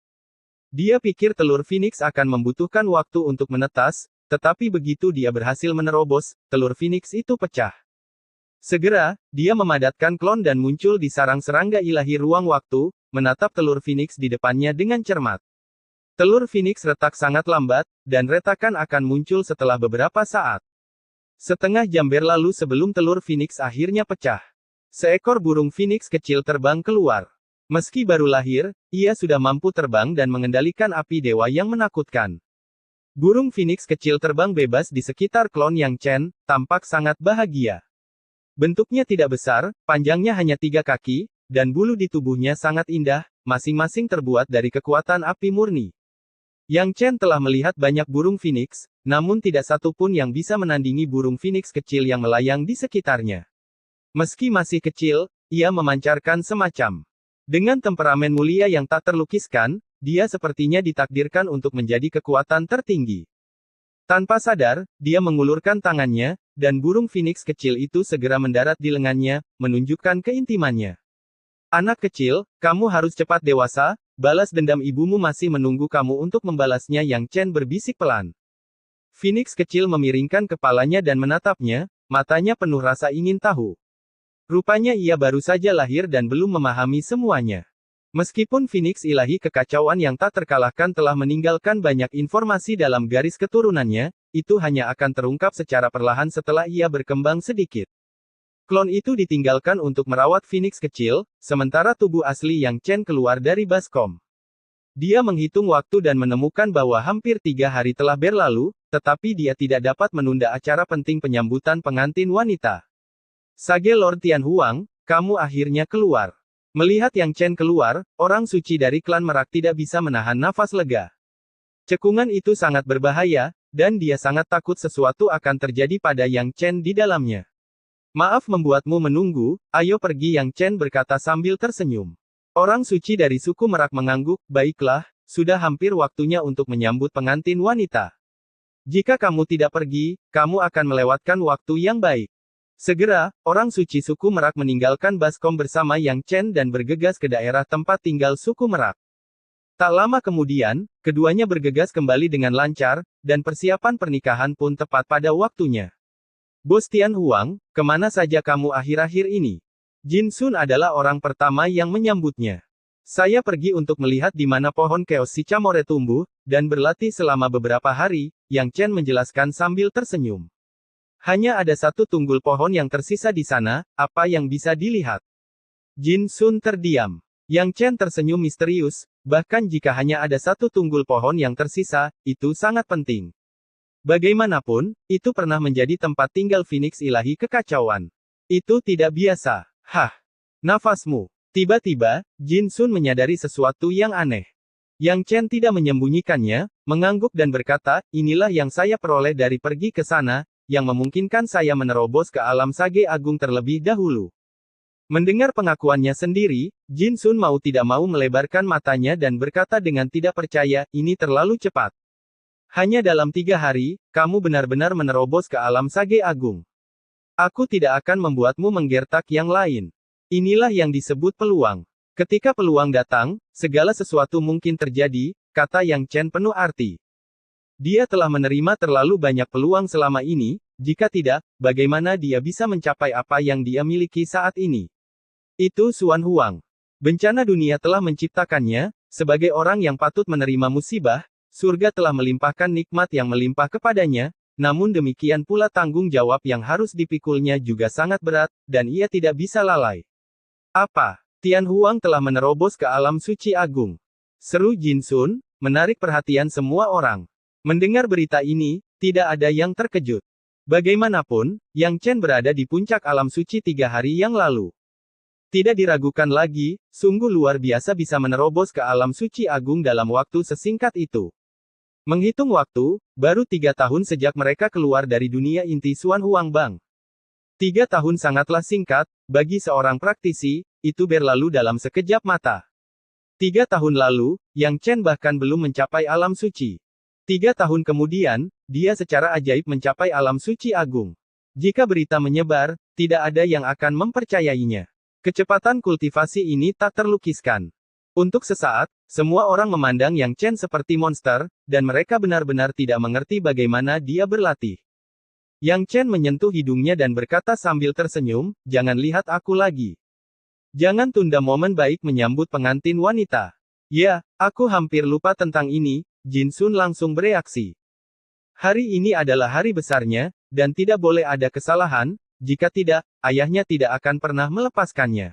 Dia pikir telur Phoenix akan membutuhkan waktu untuk menetas, tetapi begitu dia berhasil menerobos, telur Phoenix itu pecah. Segera, dia memadatkan klon dan muncul di sarang serangga ilahi ruang waktu, menatap telur Phoenix di depannya dengan cermat. Telur Phoenix retak sangat lambat, dan retakan akan muncul setelah beberapa saat. Setengah jam berlalu sebelum telur Phoenix akhirnya pecah. Seekor burung Phoenix kecil terbang keluar. Meski baru lahir, ia sudah mampu terbang dan mengendalikan api dewa yang menakutkan. Burung Phoenix kecil terbang bebas di sekitar klon Yang Chen, tampak sangat bahagia. Bentuknya tidak besar, panjangnya hanya 3 kaki, dan bulu di tubuhnya sangat indah, masing-masing terbuat dari kekuatan api murni. Yang Chen telah melihat banyak burung Phoenix, namun tidak satu pun yang bisa menandingi burung Phoenix kecil yang melayang di sekitarnya. Meski masih kecil, ia memancarkan semacam dengan temperamen mulia yang tak terlukiskan, dia sepertinya ditakdirkan untuk menjadi kekuatan tertinggi. Tanpa sadar, dia mengulurkan tangannya, dan burung Phoenix kecil itu segera mendarat di lengannya, menunjukkan keintimannya. Anak kecil, kamu harus cepat dewasa, balas dendam ibumu masih menunggu kamu untuk membalasnya, Yang Chen berbisik pelan. Phoenix kecil memiringkan kepalanya dan menatapnya, matanya penuh rasa ingin tahu. Rupanya ia baru saja lahir dan belum memahami semuanya. Meskipun Phoenix ilahi kekacauan yang tak terkalahkan telah meninggalkan banyak informasi dalam garis keturunannya, itu hanya akan terungkap secara perlahan setelah ia berkembang sedikit. Klon itu ditinggalkan untuk merawat Phoenix kecil, sementara tubuh asli Yang Chen keluar dari baskom. Dia menghitung waktu dan menemukan bahwa hampir 3 hari telah berlalu, tetapi dia tidak dapat menunda acara penting penyambutan pengantin wanita. Sage Lord Tianhuang, kamu akhirnya keluar. Melihat Yang Chen keluar, orang suci dari klan Merak tidak bisa menahan nafas lega. Cekungan itu sangat berbahaya, dan dia sangat takut sesuatu akan terjadi pada Yang Chen di dalamnya. Maaf membuatmu menunggu, ayo pergi, Yang Chen berkata sambil tersenyum. Orang suci dari suku Merak mengangguk, baiklah, sudah hampir waktunya untuk menyambut pengantin wanita. Jika kamu tidak pergi, kamu akan melewatkan waktu yang baik. Segera, orang suci suku Merak meninggalkan baskom bersama Yang Chen dan bergegas ke daerah tempat tinggal suku Merak. Tak lama kemudian, keduanya bergegas kembali dengan lancar, dan persiapan pernikahan pun tepat pada waktunya. Bos Tianhuang, kemana saja kamu akhir-akhir ini? Jin Sun adalah orang pertama yang menyambutnya. Saya pergi untuk melihat di mana pohon keos Sicamore tumbuh, dan berlatih selama beberapa hari, Yang Chen menjelaskan sambil tersenyum. Hanya ada satu tunggul pohon yang tersisa di sana, apa yang bisa dilihat? Jin Sun terdiam. Yang Chen tersenyum misterius, bahkan jika hanya ada satu tunggul pohon yang tersisa, itu sangat penting. Bagaimanapun, itu pernah menjadi tempat tinggal Phoenix ilahi kekacauan. Itu tidak biasa. Hah? Nafasmu. Tiba-tiba, Jin Sun menyadari sesuatu yang aneh. Yang Chen tidak menyembunyikannya, mengangguk dan berkata, inilah yang saya peroleh dari pergi ke sana, yang memungkinkan saya menerobos ke alam Sage Agung terlebih dahulu. Mendengar pengakuannya sendiri, Jin Sun mau tidak mau melebarkan matanya dan berkata dengan tidak percaya, ini terlalu cepat. Hanya dalam 3 hari, kamu benar-benar menerobos ke alam Sage Agung. Aku tidak akan membuatmu menggertak yang lain. Inilah yang disebut peluang. Ketika peluang datang, segala sesuatu mungkin terjadi, kata Yang Chen penuh arti. Dia telah menerima terlalu banyak peluang selama ini, jika tidak, bagaimana dia bisa mencapai apa yang dia miliki saat ini? Itu Xuan Huang. Bencana dunia telah menciptakannya, sebagai orang yang patut menerima musibah, surga telah melimpahkan nikmat yang melimpah kepadanya, namun demikian pula tanggung jawab yang harus dipikulnya juga sangat berat, dan ia tidak bisa lalai. Apa? Tian Huang telah menerobos ke alam suci agung. Seru Jin Sun, menarik perhatian semua orang. Mendengar berita ini, tidak ada yang terkejut. Bagaimanapun, Yang Chen berada di puncak alam suci 3 hari yang lalu. Tidak diragukan lagi, sungguh luar biasa bisa menerobos ke alam suci agung dalam waktu sesingkat itu. Menghitung waktu, baru 3 tahun sejak mereka keluar dari dunia inti Xuan Huang Bang. 3 tahun sangatlah singkat, bagi seorang praktisi, itu berlalu dalam sekejap mata. 3 tahun lalu, Yang Chen bahkan belum mencapai alam suci. 3 tahun kemudian, dia secara ajaib mencapai alam suci agung. Jika berita menyebar, tidak ada yang akan mempercayainya. Kecepatan kultivasi ini tak terlukiskan. Untuk sesaat, semua orang memandang Yang Chen seperti monster, dan mereka benar-benar tidak mengerti bagaimana dia berlatih. Yang Chen menyentuh hidungnya dan berkata sambil tersenyum, jangan lihat aku lagi. Jangan tunda momen baik menyambut pengantin wanita. Ya, aku hampir lupa tentang ini, Jin Sun langsung bereaksi. Hari ini adalah hari besarnya, dan tidak boleh ada kesalahan, jika tidak, ayahnya tidak akan pernah melepaskannya.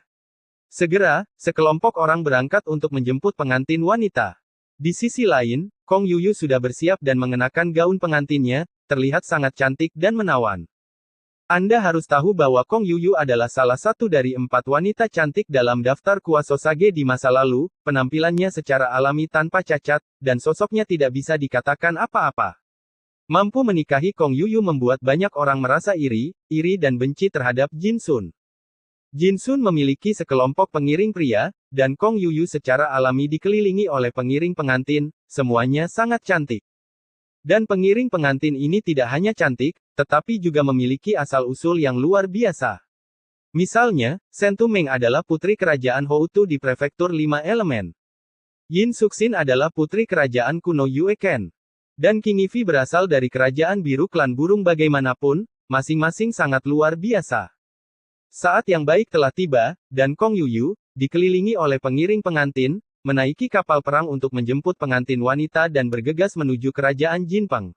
Segera, sekelompok orang berangkat untuk menjemput pengantin wanita. Di sisi lain, Kong Yuyu sudah bersiap dan mengenakan gaun pengantinnya, terlihat sangat cantik dan menawan. Anda harus tahu bahwa Kong Yuyu adalah salah satu dari 4 wanita cantik dalam daftar kuasa Sage di masa lalu, penampilannya secara alami tanpa cacat, dan sosoknya tidak bisa dikatakan apa-apa. Mampu menikahi Kong Yuyu membuat banyak orang merasa iri dan benci terhadap Jin Sun. Jin Sun memiliki sekelompok pengiring pria, dan Kong Yuyu secara alami dikelilingi oleh pengiring pengantin, semuanya sangat cantik. Dan pengiring pengantin ini tidak hanya cantik, tetapi juga memiliki asal-usul yang luar biasa. Misalnya, Shen Tumeng adalah putri kerajaan Houtu di prefektur 5 elemen. Yin Suxin adalah putri kerajaan kuno Yue Ken. Dan King Yifi berasal dari kerajaan biru klan burung bagaimanapun, masing-masing sangat luar biasa. Saat yang baik telah tiba, dan Kong Yuyu, dikelilingi oleh pengiring pengantin, menaiki kapal perang untuk menjemput pengantin wanita dan bergegas menuju kerajaan Jinpeng.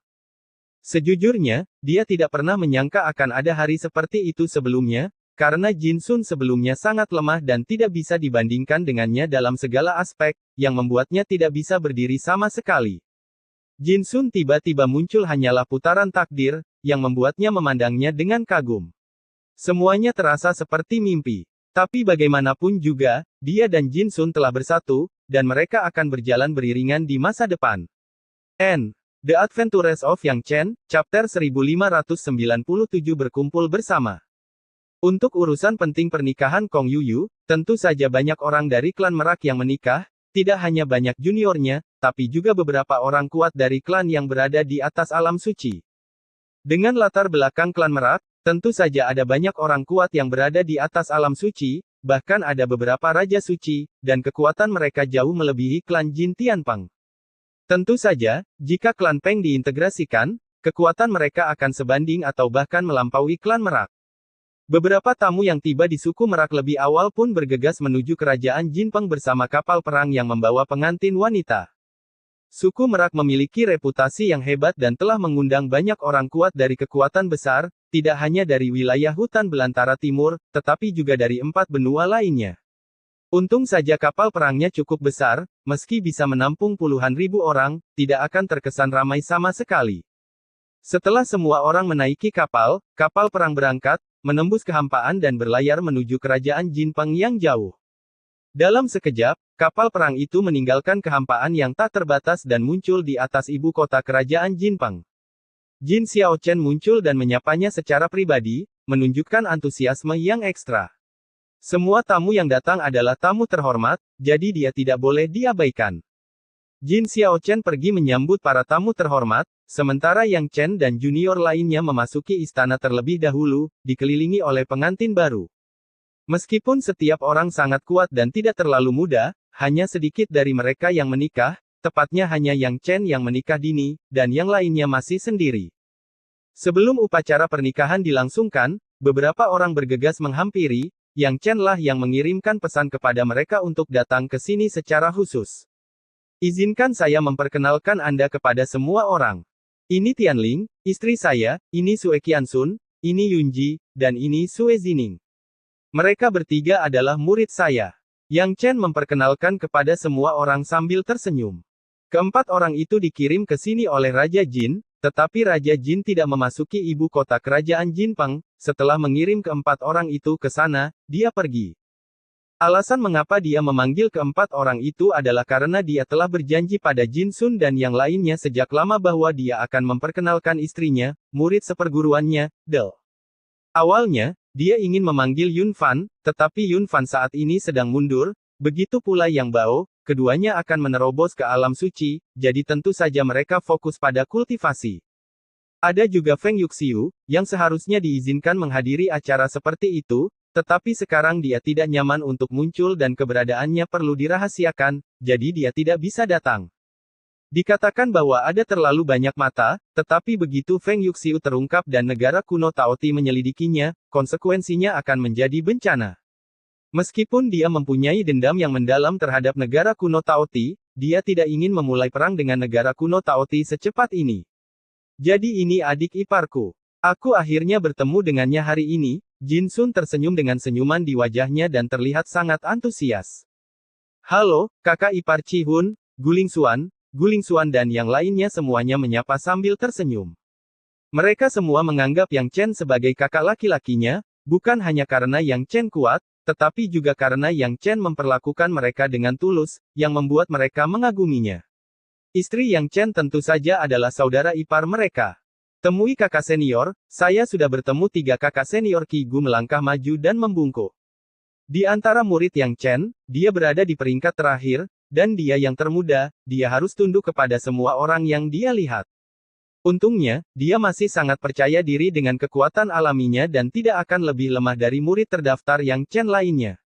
Sejujurnya, dia tidak pernah menyangka akan ada hari seperti itu sebelumnya, karena Jin Sun sebelumnya sangat lemah dan tidak bisa dibandingkan dengannya dalam segala aspek, yang membuatnya tidak bisa berdiri sama sekali. Jin Sun tiba-tiba muncul hanyalah putaran takdir, yang membuatnya memandangnya dengan kagum. Semuanya terasa seperti mimpi. Tapi bagaimanapun juga, dia dan Jin Sun telah bersatu, dan mereka akan berjalan beriringan di masa depan. The Adventures of Yang Chen, Chapter 1597 berkumpul bersama. Untuk urusan penting pernikahan Kong Yuyu, tentu saja banyak orang dari klan Merak yang menikah, tidak hanya banyak juniornya, tapi juga beberapa orang kuat dari klan yang berada di atas alam suci. Dengan latar belakang klan Merak, tentu saja ada banyak orang kuat yang berada di atas alam suci, bahkan ada beberapa raja suci, dan kekuatan mereka jauh melebihi klan Jin Tianpeng. Tentu saja, jika klan Peng diintegrasikan, kekuatan mereka akan sebanding atau bahkan melampaui klan Merak. Beberapa tamu yang tiba di suku Merak lebih awal pun bergegas menuju kerajaan Jinpeng bersama kapal perang yang membawa pengantin wanita. Suku Merak memiliki reputasi yang hebat dan telah mengundang banyak orang kuat dari kekuatan besar, tidak hanya dari wilayah hutan belantara timur, tetapi juga dari 4 benua lainnya. Untung saja kapal perangnya cukup besar, meski bisa menampung puluhan ribu orang, tidak akan terkesan ramai sama sekali. Setelah semua orang menaiki kapal, kapal perang berangkat, menembus kehampaan dan berlayar menuju kerajaan Jinpeng yang jauh. Dalam sekejap, kapal perang itu meninggalkan kehampaan yang tak terbatas dan muncul di atas ibu kota kerajaan Jinpeng. Jin Xiaochen muncul dan menyapanya secara pribadi, menunjukkan antusiasme yang ekstra. Semua tamu yang datang adalah tamu terhormat, jadi dia tidak boleh diabaikan. Jin Xiaochen pergi menyambut para tamu terhormat, sementara Yang Chen dan junior lainnya memasuki istana terlebih dahulu, dikelilingi oleh pengantin baru. Meskipun setiap orang sangat kuat dan tidak terlalu muda, hanya sedikit dari mereka yang menikah, tepatnya hanya Yang Chen yang menikah dini, dan yang lainnya masih sendiri. Sebelum upacara pernikahan dilangsungkan, beberapa orang bergegas menghampiri, Yang Chen lah yang mengirimkan pesan kepada mereka untuk datang ke sini secara khusus. Izinkan saya memperkenalkan Anda kepada semua orang. Ini Tianling, istri saya, ini Sue Qianxun, ini Yunji, dan ini Sue Zining. Mereka bertiga adalah murid saya. Yang Chen memperkenalkan kepada semua orang sambil tersenyum. Keempat orang itu dikirim ke sini oleh Raja Jin, tetapi Raja Jin tidak memasuki ibu kota kerajaan Jinpeng. Setelah mengirim keempat orang itu ke sana, dia pergi. Alasan mengapa dia memanggil keempat orang itu adalah karena dia telah berjanji pada Jin Sun dan yang lainnya sejak lama bahwa dia akan memperkenalkan istrinya, murid seperguruannya, Del. Awalnya, dia ingin memanggil Yun Fan, tetapi Yun Fan saat ini sedang mundur, begitu pula Yang Bao, keduanya akan menerobos ke alam suci, jadi tentu saja mereka fokus pada kultivasi. Ada juga Feng Yuxiu, yang seharusnya diizinkan menghadiri acara seperti itu, tetapi sekarang dia tidak nyaman untuk muncul dan keberadaannya perlu dirahasiakan, jadi dia tidak bisa datang. Dikatakan bahwa ada terlalu banyak mata, tetapi begitu Feng Yuxiu terungkap dan negara kuno Taoti menyelidikinya, konsekuensinya akan menjadi bencana. Meskipun dia mempunyai dendam yang mendalam terhadap negara kuno Taoti, dia tidak ingin memulai perang dengan negara kuno Taoti secepat ini. Jadi ini adik iparku. Aku akhirnya bertemu dengannya hari ini. Jin Sun tersenyum dengan senyuman di wajahnya dan terlihat sangat antusias. Halo, kakak ipar Cihun, Guling Xuan dan yang lainnya semuanya menyapa sambil tersenyum. Mereka semua menganggap Yang Chen sebagai kakak laki-lakinya, bukan hanya karena Yang Chen kuat, tetapi juga karena Yang Chen memperlakukan mereka dengan tulus, yang membuat mereka mengaguminya. Istri Yang Chen tentu saja adalah saudara ipar mereka. Temui kakak senior, saya sudah bertemu 3 kakak senior. Qi Gu melangkah maju dan membungkuk. Di antara murid Yang Chen, dia berada di peringkat terakhir, dan dia yang termuda, dia harus tunduk kepada semua orang yang dia lihat. Untungnya, dia masih sangat percaya diri dengan kekuatan alaminya dan tidak akan lebih lemah dari murid terdaftar Yang Chen lainnya.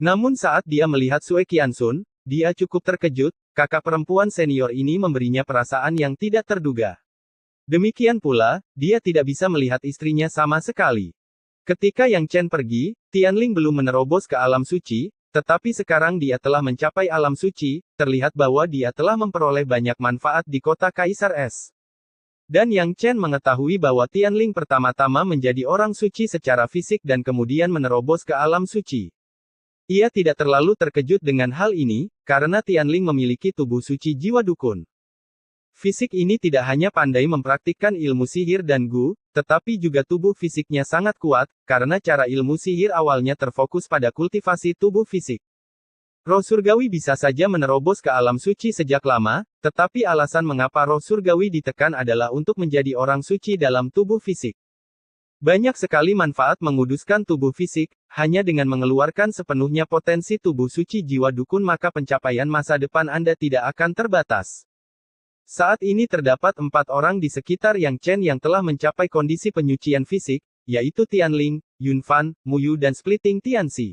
Namun saat dia melihat Sue Qianxun, dia cukup terkejut, kakak perempuan senior ini memberinya perasaan yang tidak terduga. Demikian pula, dia tidak bisa melihat istrinya sama sekali. Ketika Yang Chen pergi, Tianling belum menerobos ke alam suci, tetapi sekarang dia telah mencapai alam suci, terlihat bahwa dia telah memperoleh banyak manfaat di kota Kaisar Es. Dan Yang Chen mengetahui bahwa Tianling pertama-tama menjadi orang suci secara fisik dan kemudian menerobos ke alam suci. Ia tidak terlalu terkejut dengan hal ini, karena Tianling memiliki tubuh suci jiwa dukun. Fisik ini tidak hanya pandai mempraktikkan ilmu sihir dan gu, tetapi juga tubuh fisiknya sangat kuat, karena cara ilmu sihir awalnya terfokus pada kultivasi tubuh fisik. Roh surgawi bisa saja menerobos ke alam suci sejak lama, tetapi alasan mengapa roh surgawi ditekan adalah untuk menjadi orang suci dalam tubuh fisik. Banyak sekali manfaat menguduskan tubuh fisik, hanya dengan mengeluarkan sepenuhnya potensi tubuh suci jiwa dukun maka pencapaian masa depan Anda tidak akan terbatas. Saat ini terdapat 4 orang di sekitar Yang Chen yang telah mencapai kondisi penyucian fisik, yaitu Tianling, Yun Fan, Muyu dan Splitting Tianxi.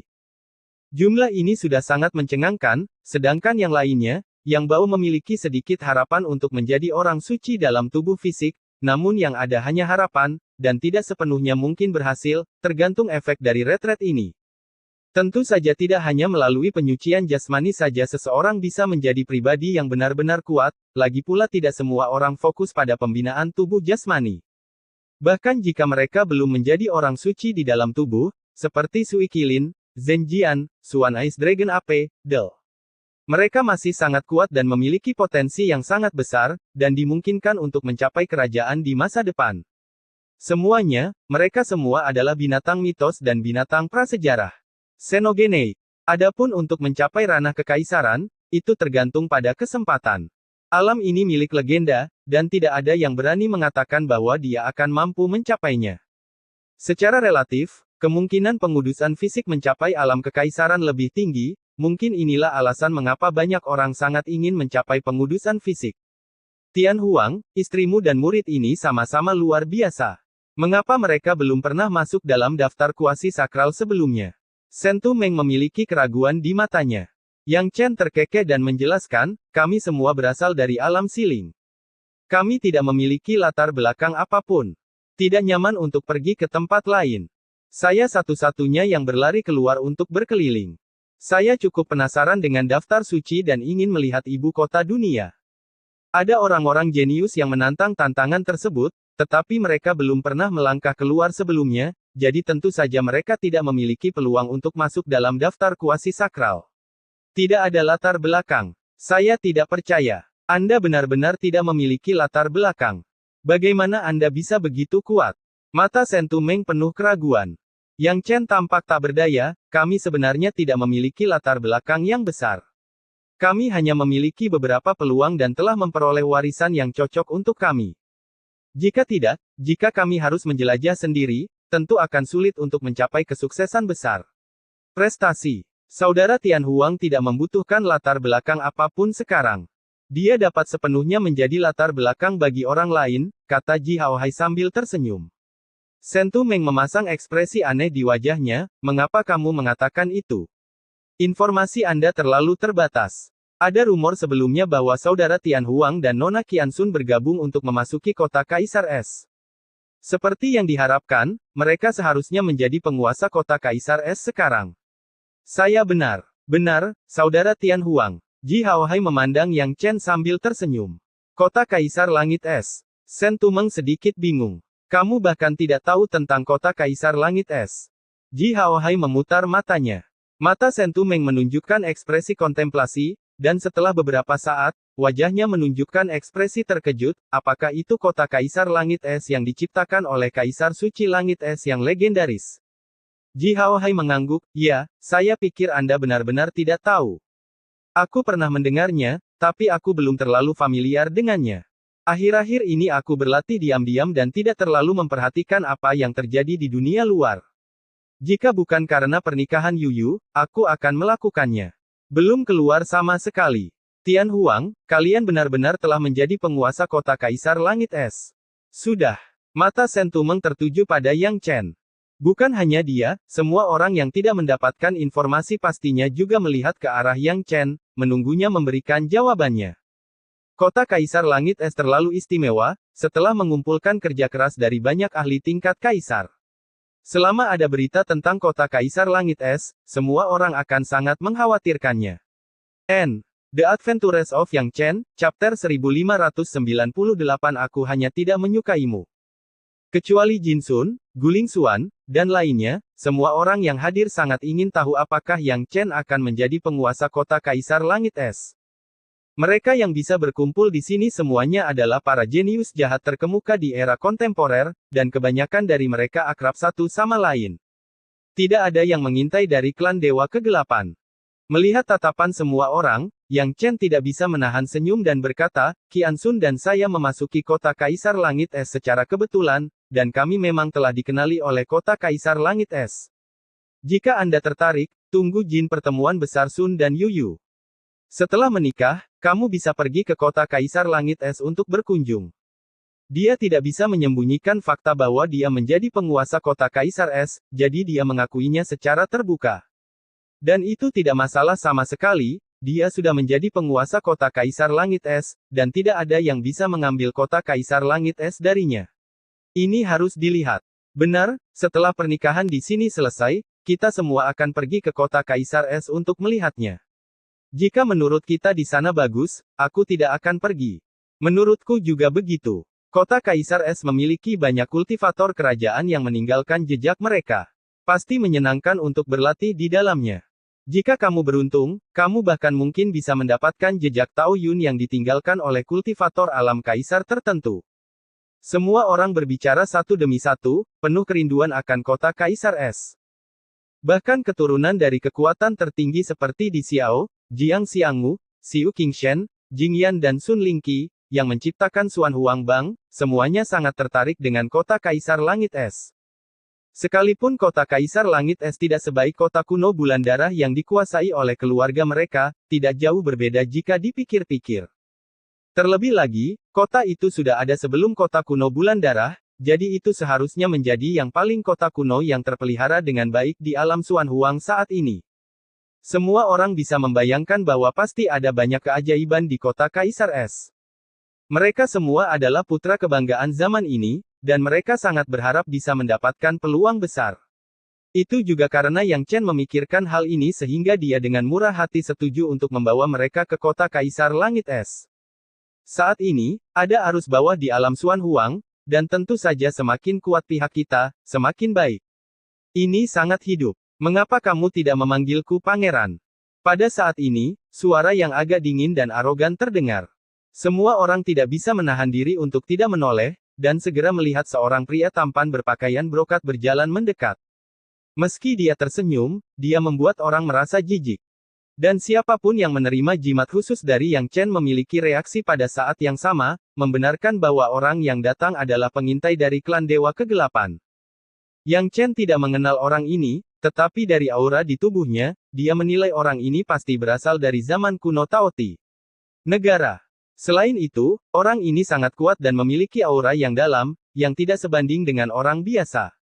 Jumlah ini sudah sangat mencengangkan, sedangkan yang lainnya, Yang Bao memiliki sedikit harapan untuk menjadi orang suci dalam tubuh fisik, namun yang ada hanya harapan, dan tidak sepenuhnya mungkin berhasil, tergantung efek dari retret ini. Tentu saja tidak hanya melalui penyucian jasmani saja seseorang bisa menjadi pribadi yang benar-benar kuat, lagi pula tidak semua orang fokus pada pembinaan tubuh jasmani. Bahkan jika mereka belum menjadi orang suci di dalam tubuh, seperti Sui Qilin, Zhen Jian, Suan Ice Dragon AP, Del. Mereka masih sangat kuat dan memiliki potensi yang sangat besar, dan dimungkinkan untuk mencapai kerajaan di masa depan. Semuanya, mereka semua adalah binatang mitos dan binatang prasejarah. Xenogenei. Adapun untuk mencapai ranah kekaisaran, itu tergantung pada kesempatan. Alam ini milik legenda, dan tidak ada yang berani mengatakan bahwa dia akan mampu mencapainya. Secara relatif, kemungkinan pengudusan fisik mencapai alam kekaisaran lebih tinggi, mungkin inilah alasan mengapa banyak orang sangat ingin mencapai pengudusan fisik. Tian Huang, istrimu dan murid ini sama-sama luar biasa. Mengapa mereka belum pernah masuk dalam daftar kuasi sakral sebelumnya? Shen Tumeng memiliki keraguan di matanya. Yang Chen terkekeh dan menjelaskan, kami semua berasal dari alam siling. Kami tidak memiliki latar belakang apapun. Tidak nyaman untuk pergi ke tempat lain. Saya satu-satunya yang berlari keluar untuk berkeliling. Saya cukup penasaran dengan daftar suci dan ingin melihat ibu kota dunia. Ada orang-orang jenius yang menantang tantangan tersebut, tetapi mereka belum pernah melangkah keluar sebelumnya, jadi tentu saja mereka tidak memiliki peluang untuk masuk dalam daftar kuasi sakral. Tidak ada latar belakang. Saya tidak percaya. Anda benar-benar tidak memiliki latar belakang. Bagaimana Anda bisa begitu kuat? Mata Shen Tumeng penuh keraguan. Yang Chen tampak tak berdaya, kami sebenarnya tidak memiliki latar belakang yang besar. Kami hanya memiliki beberapa peluang dan telah memperoleh warisan yang cocok untuk kami. Jika tidak, jika kami harus menjelajah sendiri, tentu akan sulit untuk mencapai kesuksesan besar. Prestasi. Saudara Tian Huang tidak membutuhkan latar belakang apapun sekarang. Dia dapat sepenuhnya menjadi latar belakang bagi orang lain, kata Ji Haohai sambil tersenyum. Shen Tumeng memasang ekspresi aneh di wajahnya, mengapa kamu mengatakan itu? Informasi Anda terlalu terbatas. Ada rumor sebelumnya bahwa saudara Tian Huang dan Nona Qianxun bergabung untuk memasuki kota Kaisar Es. Seperti yang diharapkan, mereka seharusnya menjadi penguasa kota Kaisar Es sekarang. Saya benar. Benar, saudara Tian Huang. Ji Haohai memandang Yang Chen sambil tersenyum. Kota Kaisar Langit Es. Shen Tumeng sedikit bingung. Kamu bahkan tidak tahu tentang kota Kaisar Langit Es. Ji Haohai memutar matanya. Mata Shen Tumeng menunjukkan ekspresi kontemplasi, dan setelah beberapa saat, wajahnya menunjukkan ekspresi terkejut, apakah itu kota Kaisar Langit Es yang diciptakan oleh Kaisar Suci Langit Es yang legendaris? Ji Haohai mengangguk, ya, saya pikir Anda benar-benar tidak tahu. Aku pernah mendengarnya, tapi aku belum terlalu familiar dengannya. Akhir-akhir ini aku berlatih diam-diam dan tidak terlalu memperhatikan apa yang terjadi di dunia luar. Jika bukan karena pernikahan Yuyu, aku akan melakukannya. Belum keluar sama sekali. Tian Huang, kalian benar-benar telah menjadi penguasa kota Kaisar Langit Es. Sudah. Mata Shen Tumeng tertuju pada Yang Chen. Bukan hanya dia, semua orang yang tidak mendapatkan informasi pastinya juga melihat ke arah Yang Chen, menunggunya memberikan jawabannya. Kota Kaisar Langit Es terlalu istimewa, setelah mengumpulkan kerja keras dari banyak ahli tingkat Kaisar. Selama ada berita tentang kota Kaisar Langit Es, semua orang akan sangat mengkhawatirkannya. The Adventures of Yang Chen, Chapter 1598. Aku hanya tidak menyukaimu. Kecuali Jin Sun, Guling Xuan, dan lainnya, semua orang yang hadir sangat ingin tahu apakah Yang Chen akan menjadi penguasa kota Kaisar Langit Es. Mereka yang bisa berkumpul di sini semuanya adalah para jenius jahat terkemuka di era kontemporer, dan kebanyakan dari mereka akrab satu sama lain. Tidak ada yang mengintai dari klan Dewa Kegelapan. Melihat tatapan semua orang, Yang Chen tidak bisa menahan senyum dan berkata, Qianxun dan saya memasuki kota Kaisar Langit Es secara kebetulan, dan kami memang telah dikenali oleh kota Kaisar Langit Es. Jika Anda tertarik, tunggu Jin pertemuan besar Sun dan Yuyu. Setelah menikah, kamu bisa pergi ke kota Kaisar Langit Es untuk berkunjung. Dia tidak bisa menyembunyikan fakta bahwa dia menjadi penguasa kota Kaisar Es, jadi dia mengakuinya secara terbuka. Dan itu tidak masalah sama sekali, dia sudah menjadi penguasa kota Kaisar Langit Es, dan tidak ada yang bisa mengambil kota Kaisar Langit Es darinya. Ini harus dilihat. Benar, setelah pernikahan di sini selesai, kita semua akan pergi ke kota Kaisar Es untuk melihatnya. Jika menurut kita di sana bagus, aku tidak akan pergi. Menurutku juga begitu. Kota Kaisar Es memiliki banyak kultivator kerajaan yang meninggalkan jejak mereka. Pasti menyenangkan untuk berlatih di dalamnya. Jika kamu beruntung, kamu bahkan mungkin bisa mendapatkan jejak Tao Yun yang ditinggalkan oleh kultivator alam kaisar tertentu. Semua orang berbicara satu demi satu, penuh kerinduan akan kota Kaisar Es. Bahkan keturunan dari kekuatan tertinggi seperti Di Xiao, Jiang Xiangmu, Xiu Qingshen, Jingyan dan Sun Lingqi, yang menciptakan Xuan Huangbang, semuanya sangat tertarik dengan kota Kaisar Langit Es. Sekalipun kota Kaisar Langit Es tidak sebaik kota kuno Bulan Darah yang dikuasai oleh keluarga mereka, tidak jauh berbeda jika dipikir-pikir. Terlebih lagi, kota itu sudah ada sebelum kota kuno Bulan Darah, jadi itu seharusnya menjadi yang paling kota kuno yang terpelihara dengan baik di alam Xuan Huang saat ini. Semua orang bisa membayangkan bahwa pasti ada banyak keajaiban di kota Kaisar Es. Mereka semua adalah putra kebanggaan zaman ini, dan mereka sangat berharap bisa mendapatkan peluang besar. Itu juga karena Yang Chen memikirkan hal ini sehingga dia dengan murah hati setuju untuk membawa mereka ke kota Kaisar Langit Es. Saat ini, ada arus bawah di alam Xuan Huang, dan tentu saja semakin kuat pihak kita, semakin baik. Ini sangat hidup. Mengapa kamu tidak memanggilku pangeran? Pada saat ini, suara yang agak dingin dan arogan terdengar. Semua orang tidak bisa menahan diri untuk tidak menoleh, dan segera melihat seorang pria tampan berpakaian brokat berjalan mendekat. Meski dia tersenyum, dia membuat orang merasa jijik. Dan siapapun yang menerima jimat khusus dari Yang Chen memiliki reaksi pada saat yang sama, membenarkan bahwa orang yang datang adalah pengintai dari klan Dewa Kegelapan. Yang Chen tidak mengenal orang ini, tetapi dari aura di tubuhnya, dia menilai orang ini pasti berasal dari zaman kuno Taoti. Negara. Selain itu, orang ini sangat kuat dan memiliki aura yang dalam, yang tidak sebanding dengan orang biasa.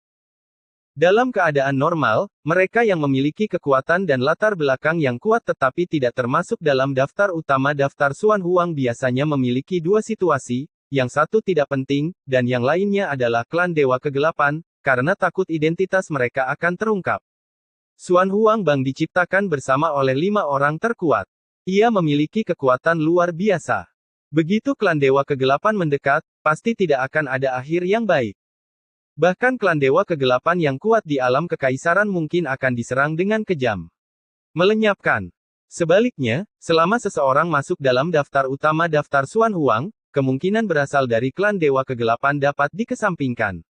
Dalam keadaan normal, mereka yang memiliki kekuatan dan latar belakang yang kuat tetapi tidak termasuk dalam daftar utama daftar Xuan Huang biasanya memiliki dua situasi, yang satu tidak penting, dan yang lainnya adalah klan Dewa Kegelapan, karena takut identitas mereka akan terungkap. Xuan Huangbang diciptakan bersama oleh 5 orang terkuat. Ia memiliki kekuatan luar biasa. Begitu klan Dewa Kegelapan mendekat, pasti tidak akan ada akhir yang baik. Bahkan klan Dewa Kegelapan yang kuat di alam kekaisaran mungkin akan diserang dengan kejam. Melenyapkan. Sebaliknya, selama seseorang masuk dalam daftar utama daftar Xuan Huang, kemungkinan berasal dari klan Dewa Kegelapan dapat dikesampingkan.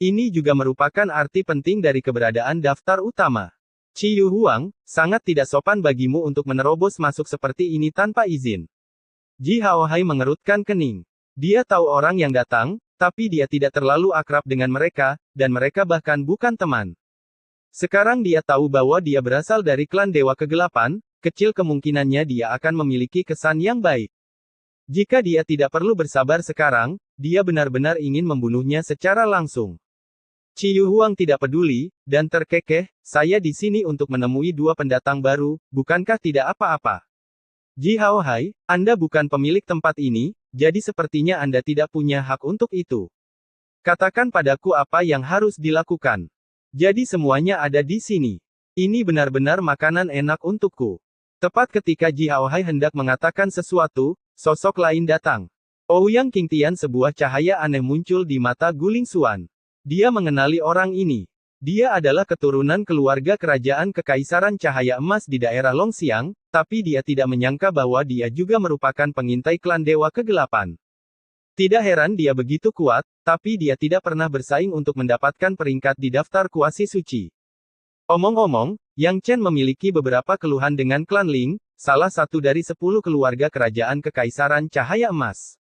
Ini juga merupakan arti penting dari keberadaan daftar utama. Ciyu Huang, sangat tidak sopan bagimu untuk menerobos masuk seperti ini tanpa izin. Ji Haohai mengerutkan kening. Dia tahu orang yang datang, tapi dia tidak terlalu akrab dengan mereka, dan mereka bahkan bukan teman. Sekarang dia tahu bahwa dia berasal dari klan Dewa Kegelapan, kecil kemungkinannya dia akan memiliki kesan yang baik. Jika dia tidak perlu bersabar sekarang, dia benar-benar ingin membunuhnya secara langsung. Ciyu Huang tidak peduli, dan terkekeh, saya di sini untuk menemui 2 pendatang baru, bukankah tidak apa-apa? Ji Haohai, Anda bukan pemilik tempat ini, jadi sepertinya Anda tidak punya hak untuk itu. Katakan padaku apa yang harus dilakukan. Jadi semuanya ada di sini. Ini benar-benar makanan enak untukku. Tepat ketika Ji Haohai hendak mengatakan sesuatu, sosok lain datang. Ouyang Qingtian, sebuah cahaya aneh muncul di mata Guling Xuan. Dia mengenali orang ini. Dia adalah keturunan keluarga kerajaan Kekaisaran Cahaya Emas di daerah Longxiang, tapi dia tidak menyangka bahwa dia juga merupakan pengintai klan Dewa Kegelapan. Tidak heran dia begitu kuat, tapi dia tidak pernah bersaing untuk mendapatkan peringkat di daftar kuasi suci. Omong-omong, Yang Chen memiliki beberapa keluhan dengan klan Ling, salah satu dari 10 keluarga kerajaan Kekaisaran Cahaya Emas.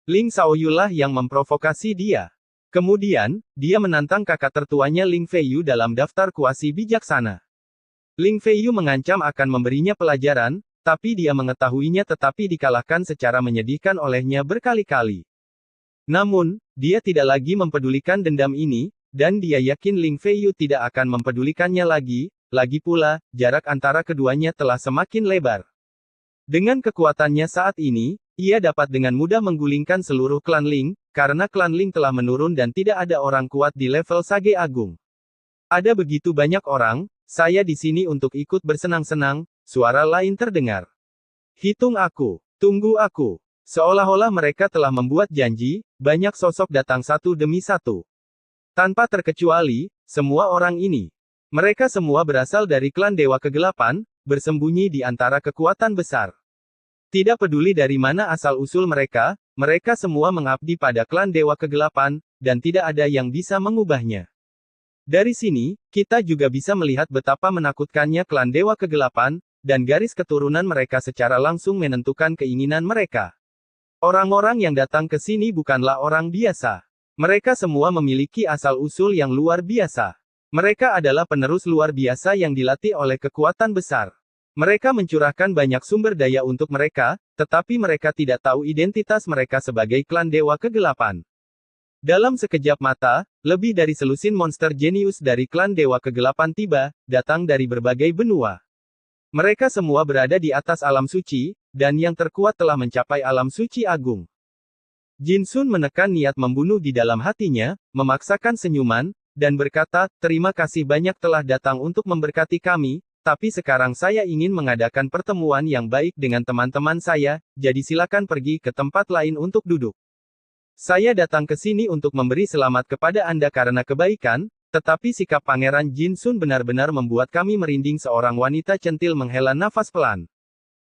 Ling Xiaoyulah yang memprovokasi dia. Kemudian, dia menantang kakak tertuanya Ling Feiyu dalam daftar kuasi bijaksana. Ling Feiyu mengancam akan memberinya pelajaran, tapi dia mengetahuinya tetapi dikalahkan secara menyedihkan olehnya berkali-kali. Namun, dia tidak lagi mempedulikan dendam ini, dan dia yakin Ling Feiyu tidak akan mempedulikannya lagi pula, jarak antara keduanya telah semakin lebar. Dengan kekuatannya saat ini, ia dapat dengan mudah menggulingkan seluruh klan Ling, karena klan Ling telah menurun dan tidak ada orang kuat di level Sage Agung. Ada begitu banyak orang, saya di sini untuk ikut bersenang-senang, suara lain terdengar. Hitung aku, tunggu aku. Seolah-olah mereka telah membuat janji, banyak sosok datang satu demi satu. Tanpa terkecuali, semua orang ini. Mereka semua berasal dari klan Dewa Kegelapan, bersembunyi di antara kekuatan besar. Tidak peduli dari mana asal-usul mereka, mereka semua mengabdi pada klan Dewa Kegelapan, dan tidak ada yang bisa mengubahnya. Dari sini, kita juga bisa melihat betapa menakutkannya klan Dewa Kegelapan, dan garis keturunan mereka secara langsung menentukan keinginan mereka. Orang-orang yang datang ke sini bukanlah orang biasa. Mereka semua memiliki asal-usul yang luar biasa. Mereka adalah penerus luar biasa yang dilatih oleh kekuatan besar. Mereka mencurahkan banyak sumber daya untuk mereka, tetapi mereka tidak tahu identitas mereka sebagai klan Dewa Kegelapan. Dalam sekejap mata, lebih dari selusin monster jenius dari klan Dewa Kegelapan tiba, datang dari berbagai benua. Mereka semua berada di atas alam suci, dan yang terkuat telah mencapai alam suci agung. Jin Sun menekan niat membunuh di dalam hatinya, memaksakan senyuman, dan berkata, "Terima kasih banyak telah datang untuk memberkati kami, tapi sekarang saya ingin mengadakan pertemuan yang baik dengan teman-teman saya, jadi silakan pergi ke tempat lain untuk duduk. Saya datang ke sini untuk memberi selamat kepada Anda karena kebaikan," tetapi sikap Pangeran Jin Sun benar-benar membuat kami merinding. Seorang wanita centil menghela nafas pelan.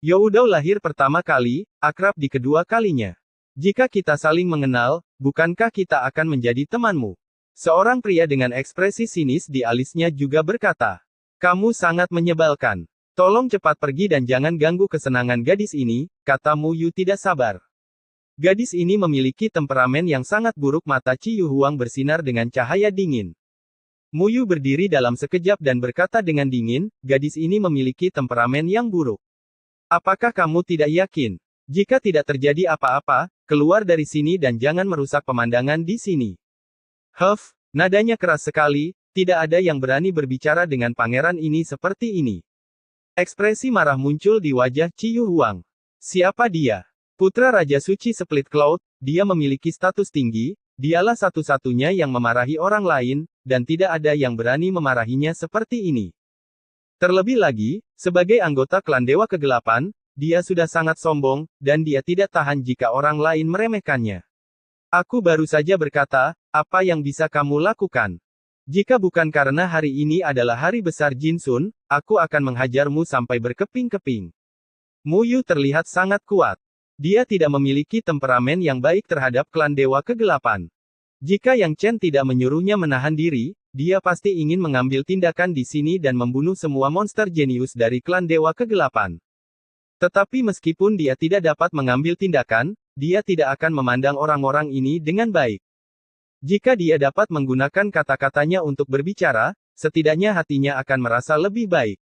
Youdao lahir pertama kali, akrab di kedua kalinya. Jika kita saling mengenal, bukankah kita akan menjadi temanmu? Seorang pria dengan ekspresi sinis di alisnya juga berkata, "Kamu sangat menyebalkan. Tolong cepat pergi dan jangan ganggu kesenangan gadis ini," kata Mu Yu tidak sabar. Gadis ini memiliki temperamen yang sangat buruk. Mata Ci Yu Huang bersinar dengan cahaya dingin. Mu Yu berdiri dalam sekejap dan berkata dengan dingin, "Gadis ini memiliki temperamen yang buruk. Apakah kamu tidak yakin? Jika tidak terjadi apa-apa, keluar dari sini dan jangan merusak pemandangan di sini." Huff, nadanya keras sekali, tidak ada yang berani berbicara dengan pangeran ini seperti ini. Ekspresi marah muncul di wajah Ci Yu Huang. Siapa dia? Putra Raja Suci Split Cloud, dia memiliki status tinggi, dialah satu-satunya yang memarahi orang lain, dan tidak ada yang berani memarahinya seperti ini. Terlebih lagi, sebagai anggota klan Dewa Kegelapan, dia sudah sangat sombong, dan dia tidak tahan jika orang lain meremehkannya. Aku baru saja berkata, apa yang bisa kamu lakukan? Jika bukan karena hari ini adalah hari besar Jin Sun, aku akan menghajarmu sampai berkeping-keping. Mu Yu terlihat sangat kuat. Dia tidak memiliki temperamen yang baik terhadap klan Dewa Kegelapan. Jika Yang Chen tidak menyuruhnya menahan diri, dia pasti ingin mengambil tindakan di sini dan membunuh semua monster jenius dari klan Dewa Kegelapan. Tetapi meskipun dia tidak dapat mengambil tindakan, dia tidak akan memandang orang-orang ini dengan baik. Jika dia dapat menggunakan kata-katanya untuk berbicara, setidaknya hatinya akan merasa lebih baik.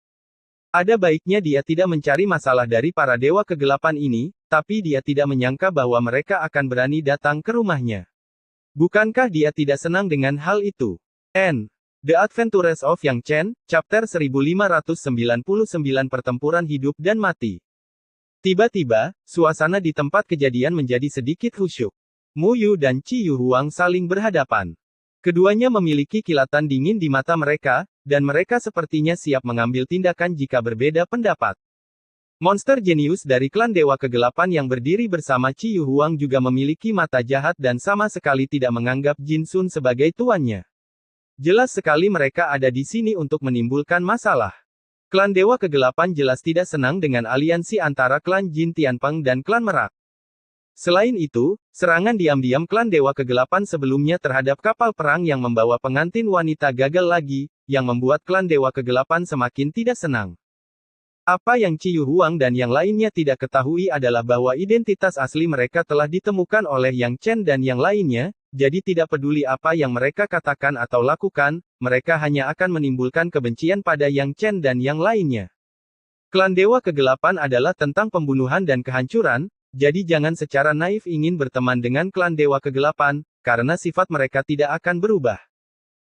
Ada baiknya dia tidak mencari masalah dari para dewa kegelapan ini, tapi dia tidak menyangka bahwa mereka akan berani datang ke rumahnya. Bukankah dia tidak senang dengan hal itu? The Adventures of Yang Chen, Chapter 1599 Pertempuran Hidup dan Mati. Tiba-tiba, suasana di tempat kejadian menjadi sedikit khusyuk. Mu Yu dan Ci Yu Huang saling berhadapan. Keduanya memiliki kilatan dingin di mata mereka, dan mereka sepertinya siap mengambil tindakan jika berbeda pendapat. Monster jenius dari klan Dewa Kegelapan yang berdiri bersama Ci Yu Huang juga memiliki mata jahat dan sama sekali tidak menganggap Jin Sun sebagai tuannya. Jelas sekali mereka ada di sini untuk menimbulkan masalah. Klan Dewa Kegelapan jelas tidak senang dengan aliansi antara klan Jin Tianpeng dan klan Merak. Selain itu, serangan diam-diam klan Dewa Kegelapan sebelumnya terhadap kapal perang yang membawa pengantin wanita gagal lagi, yang membuat klan Dewa Kegelapan semakin tidak senang. Apa yang Ci Yu Huang dan yang lainnya tidak ketahui adalah bahwa identitas asli mereka telah ditemukan oleh Yang Chen dan yang lainnya, jadi tidak peduli apa yang mereka katakan atau lakukan, mereka hanya akan menimbulkan kebencian pada Yang Chen dan yang lainnya. Klan Dewa Kegelapan adalah tentang pembunuhan dan kehancuran, jadi jangan secara naif ingin berteman dengan klan Dewa Kegelapan, karena sifat mereka tidak akan berubah.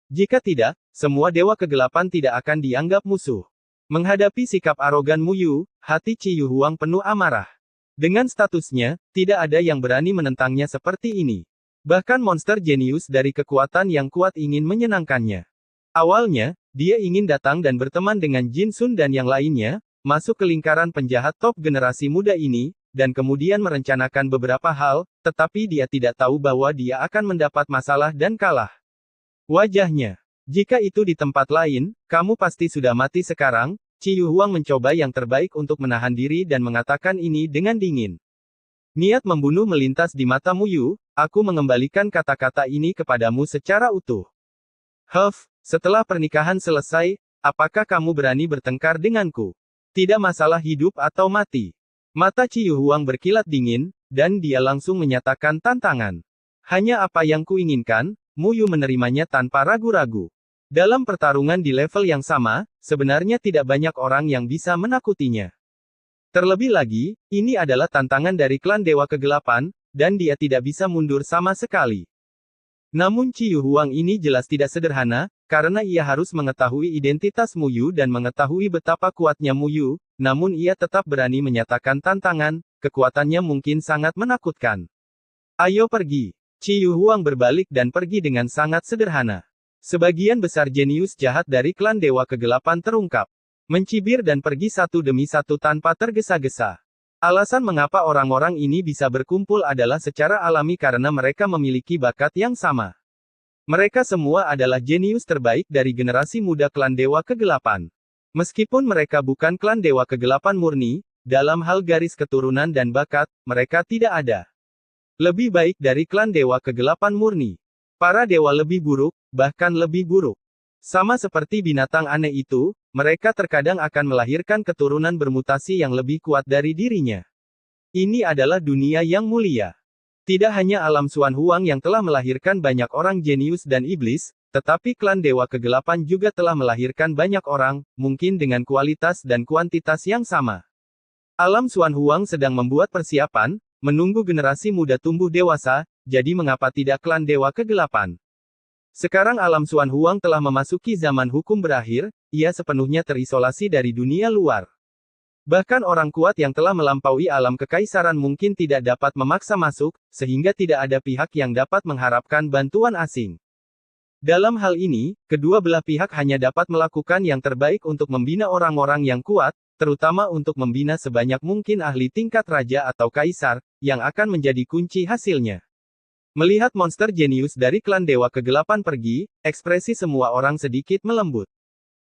Jika tidak, semua Dewa Kegelapan tidak akan dianggap musuh. Menghadapi sikap arogan Mu Yu, hati Ci Yu Huang penuh amarah. Dengan statusnya, tidak ada yang berani menentangnya seperti ini. Bahkan monster jenius dari kekuatan yang kuat ingin menyenangkannya. Awalnya, dia ingin datang dan berteman dengan Jin Sun dan yang lainnya, masuk ke lingkaran penjahat top generasi muda ini, dan kemudian merencanakan beberapa hal, tetapi dia tidak tahu bahwa dia akan mendapat masalah dan kalah. Wajahnya Jika itu di tempat lain, kamu pasti sudah mati sekarang. Ciyu Huang mencoba yang terbaik untuk menahan diri dan mengatakan ini dengan dingin. Niat membunuh melintas di mata Mu Yu, aku mengembalikan kata-kata ini kepadamu secara utuh. Setelah pernikahan selesai, apakah kamu berani bertengkar denganku? Tidak masalah hidup atau mati. Mata Ciyu Huang berkilat dingin, dan dia langsung menyatakan tantangan. Hanya apa yang kuinginkan, Mu Yu menerimanya tanpa ragu-ragu. Dalam pertarungan di level yang sama, sebenarnya tidak banyak orang yang bisa menakutinya. Terlebih lagi, ini adalah tantangan dari klan Dewa Kegelapan, dan dia tidak bisa mundur sama sekali. Namun Ciyu Huang ini jelas tidak sederhana, karena ia harus mengetahui identitas Mu Yu dan mengetahui betapa kuatnya Mu Yu, namun ia tetap berani menyatakan tantangan, kekuatannya mungkin sangat menakutkan. Ayo pergi. Ciyu Huang berbalik dan pergi dengan sangat sederhana. Sebagian besar jenius jahat dari klan Dewa Kegelapan terungkap. Mencibir dan pergi satu demi satu tanpa tergesa-gesa. Alasan mengapa orang-orang ini bisa berkumpul adalah secara alami karena mereka memiliki bakat yang sama. Mereka semua adalah jenius terbaik dari generasi muda klan Dewa Kegelapan. Meskipun mereka bukan klan Dewa Kegelapan murni, dalam hal garis keturunan dan bakat, mereka tidak ada. Lebih baik dari klan Dewa Kegelapan murni. Para dewa lebih buruk, bahkan lebih buruk. Sama seperti binatang aneh itu, mereka terkadang akan melahirkan keturunan bermutasi yang lebih kuat dari dirinya. Ini adalah dunia yang mulia. Tidak hanya alam Xuan Huang yang telah melahirkan banyak orang jenius dan iblis, tetapi klan Dewa Kegelapan juga telah melahirkan banyak orang, mungkin dengan kualitas dan kuantitas yang sama. Alam Xuan Huang sedang membuat persiapan, menunggu generasi muda tumbuh dewasa, jadi mengapa tidak klan Dewa Kegelapan? Sekarang alam Xuan Huang telah memasuki zaman hukum berakhir, ia sepenuhnya terisolasi dari dunia luar. Bahkan orang kuat yang telah melampaui alam kekaisaran mungkin tidak dapat memaksa masuk, sehingga tidak ada pihak yang dapat mengharapkan bantuan asing. Dalam hal ini, kedua belah pihak hanya dapat melakukan yang terbaik untuk membina orang-orang yang kuat, terutama untuk membina sebanyak mungkin ahli tingkat raja atau kaisar, yang akan menjadi kunci hasilnya. Melihat monster jenius dari klan Dewa Kegelapan pergi, ekspresi semua orang sedikit melembut.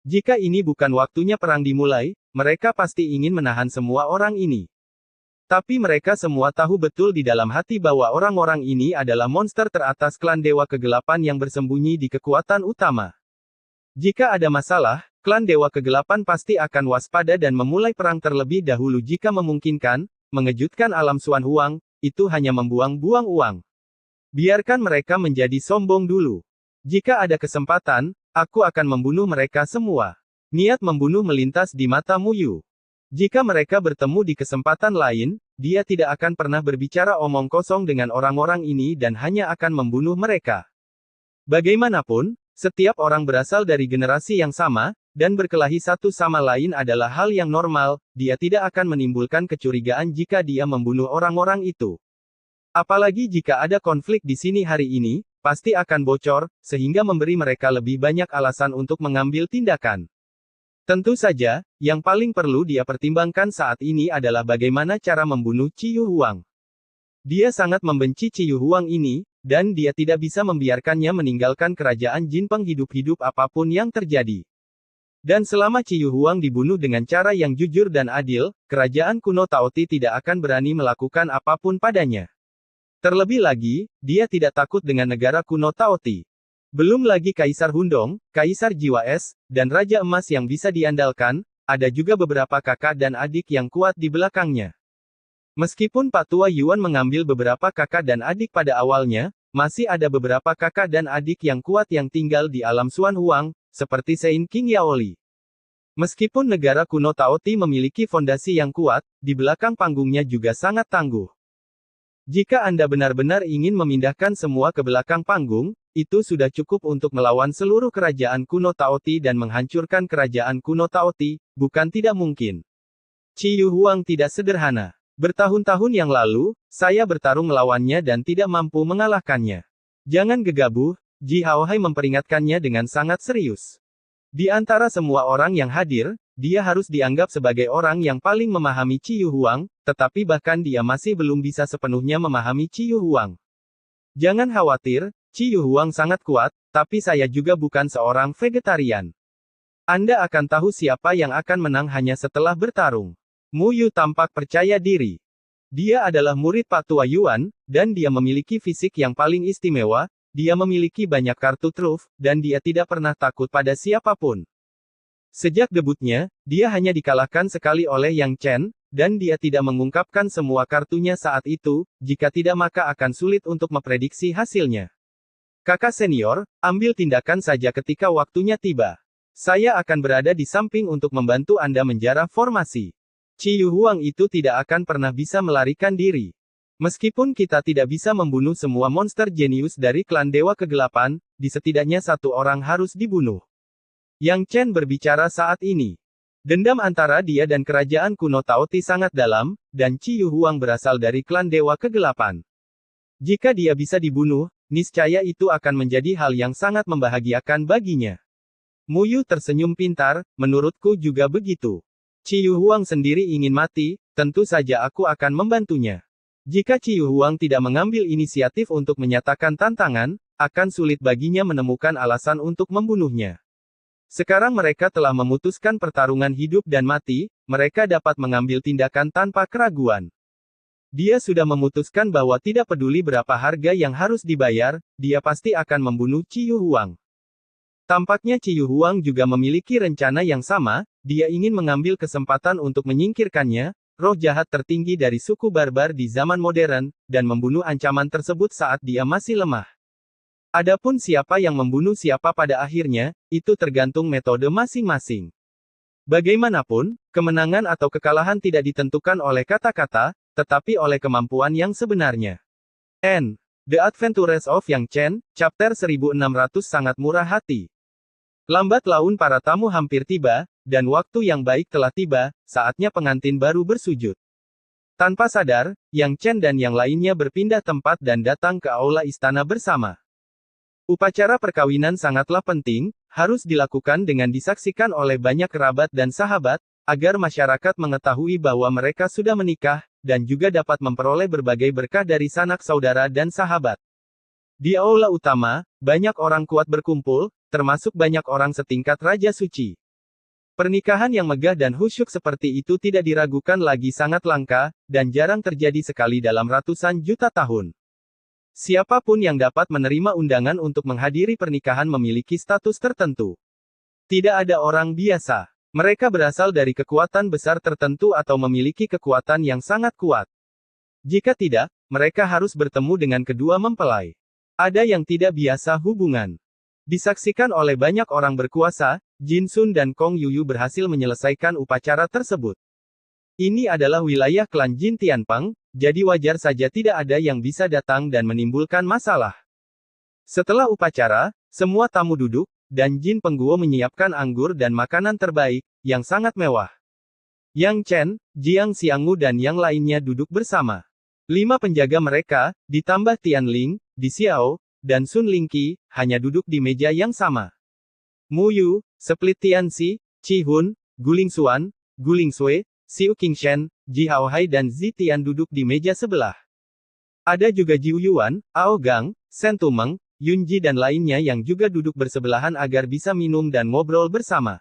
Jika ini bukan waktunya perang dimulai, mereka pasti ingin menahan semua orang ini. Tapi mereka semua tahu betul di dalam hati bahwa orang-orang ini adalah monster teratas klan Dewa Kegelapan yang bersembunyi di kekuatan utama. Jika ada masalah, klan Dewa Kegelapan pasti akan waspada dan memulai perang terlebih dahulu jika memungkinkan, mengejutkan alam Xuan Huang, itu hanya membuang-buang uang. Biarkan mereka menjadi sombong dulu. Jika ada kesempatan, aku akan membunuh mereka semua. Niat membunuh melintas di mata Mu Yu. Jika mereka bertemu di kesempatan lain, dia tidak akan pernah berbicara omong kosong dengan orang-orang ini dan hanya akan membunuh mereka. Bagaimanapun, setiap orang berasal dari generasi yang sama, dan berkelahi satu sama lain adalah hal yang normal, dia tidak akan menimbulkan kecurigaan jika dia membunuh orang-orang itu. Apalagi jika ada konflik di sini hari ini, pasti akan bocor, sehingga memberi mereka lebih banyak alasan untuk mengambil tindakan. Tentu saja, yang paling perlu dia pertimbangkan saat ini adalah bagaimana cara membunuh Ciyu Huang. Dia sangat membenci Ciyu Huang ini, dan dia tidak bisa membiarkannya meninggalkan kerajaan Jinpeng hidup-hidup apapun yang terjadi. Dan selama Ciyu Huang dibunuh dengan cara yang jujur dan adil, kerajaan kuno Taoti tidak akan berani melakukan apapun padanya. Terlebih lagi, dia tidak takut dengan negara kuno Taoti. Belum lagi Kaisar Hundong, Kaisar Jiwa Es, dan Raja Emas yang bisa diandalkan, ada juga beberapa kakak dan adik yang kuat di belakangnya. Meskipun Pak Tua Yuan mengambil beberapa kakak dan adik pada awalnya, masih ada beberapa kakak dan adik yang kuat yang tinggal di alam Xuan Huang, seperti Sein King Yaoli. Meskipun negara kuno Taoti memiliki fondasi yang kuat, di belakang panggungnya juga sangat tangguh. Jika Anda benar-benar ingin memindahkan semua ke belakang panggung, itu sudah cukup untuk melawan seluruh kerajaan kuno Taoti dan menghancurkan kerajaan kuno Taoti, bukan tidak mungkin. Ciyu Huang tidak sederhana. Bertahun-tahun yang lalu, saya bertarung melawannya dan tidak mampu mengalahkannya. Jangan gegabah, Ji Haohai memperingatkannya dengan sangat serius. Di antara semua orang yang hadir, dia harus dianggap sebagai orang yang paling memahami Ciyu Huang, tetapi bahkan dia masih belum bisa sepenuhnya memahami Ciyu Huang. Jangan khawatir, Ciyu Huang sangat kuat, tapi saya juga bukan seorang vegetarian. Anda akan tahu siapa yang akan menang hanya setelah bertarung. Mu Yu tampak percaya diri. Dia adalah murid Pak Tua Yuan, dan dia memiliki fisik yang paling istimewa, dia memiliki banyak kartu truf, dan dia tidak pernah takut pada siapapun. Sejak debutnya, dia hanya dikalahkan sekali oleh Yang Chen, dan dia tidak mengungkapkan semua kartunya saat itu, jika tidak maka akan sulit untuk memprediksi hasilnya. Kakak senior, ambil tindakan saja ketika waktunya tiba. Saya akan berada di samping untuk membantu Anda menjarah formasi. Ciyu Huang itu tidak akan pernah bisa melarikan diri. Meskipun kita tidak bisa membunuh semua monster jenius dari klan Dewa Kegelapan, di setidaknya satu orang harus dibunuh. Yang Chen berbicara saat ini. Dendam antara dia dan kerajaan kuno Taoti sangat dalam, dan Ciyu Huang berasal dari klan Dewa Kegelapan. Jika dia bisa dibunuh, niscaya itu akan menjadi hal yang sangat membahagiakan baginya. Mu Yu tersenyum pintar, menurutku juga begitu. Ciyu Huang sendiri ingin mati, tentu saja aku akan membantunya. Jika Ciyu Huang tidak mengambil inisiatif untuk menyatakan tantangan, akan sulit baginya menemukan alasan untuk membunuhnya. Sekarang mereka telah memutuskan pertarungan hidup dan mati, mereka dapat mengambil tindakan tanpa keraguan. Dia sudah memutuskan bahwa tidak peduli berapa harga yang harus dibayar, dia pasti akan membunuh Ciyu Huang. Tampaknya Ciyu Huang juga memiliki rencana yang sama, dia ingin mengambil kesempatan untuk menyingkirkannya, roh jahat tertinggi dari suku barbar di zaman modern, dan membunuh ancaman tersebut saat dia masih lemah. Adapun siapa yang membunuh siapa pada akhirnya, itu tergantung metode masing-masing. Bagaimanapun, kemenangan atau kekalahan tidak ditentukan oleh kata-kata, tetapi oleh kemampuan yang sebenarnya. The Adventures of Yang Chen, Chapter 1600 sangat murah hati. Lambat laun para tamu hampir tiba, dan waktu yang baik telah tiba, saatnya pengantin baru bersujud. Tanpa sadar, Yang Chen dan yang lainnya berpindah tempat dan datang ke aula istana bersama. Upacara perkawinan sangatlah penting, harus dilakukan dengan disaksikan oleh banyak kerabat dan sahabat, agar masyarakat mengetahui bahwa mereka sudah menikah, dan juga dapat memperoleh berbagai berkah dari sanak saudara dan sahabat. Di aula utama, banyak orang kuat berkumpul, termasuk banyak orang setingkat Raja Suci. Pernikahan yang megah dan khusyuk seperti itu tidak diragukan lagi sangat langka, dan jarang terjadi sekali dalam ratusan juta tahun. Siapapun yang dapat menerima undangan untuk menghadiri pernikahan memiliki status tertentu. Tidak ada orang biasa. Mereka berasal dari kekuatan besar tertentu atau memiliki kekuatan yang sangat kuat. Jika tidak, mereka harus bertemu dengan kedua mempelai. Ada yang tidak biasa hubungan. Disaksikan oleh banyak orang berkuasa, Jin Sun dan Kong Yuyu berhasil menyelesaikan upacara tersebut. Ini adalah wilayah klan Jin Tianpeng, jadi wajar saja tidak ada yang bisa datang dan menimbulkan masalah. Setelah upacara, semua tamu duduk, dan Jin Pengguo menyiapkan anggur dan makanan terbaik, yang sangat mewah. Yang Chen, Jiang Xianggu dan yang lainnya duduk bersama. 5 penjaga mereka, ditambah Tianling, Di Xiao, dan Sun Lingqi, hanya duduk di meja yang sama. Mu Yu, Split Tianxi, Qi Hun, Guling Xuan, Guling Sui, Xiu Qingshen, Ji Haohai dan Zi Tian duduk di meja sebelah. Ada juga Jiu Yuan, Ao Gang, Shen Tumeng, Yun Ji dan lainnya yang juga duduk bersebelahan agar bisa minum dan ngobrol bersama.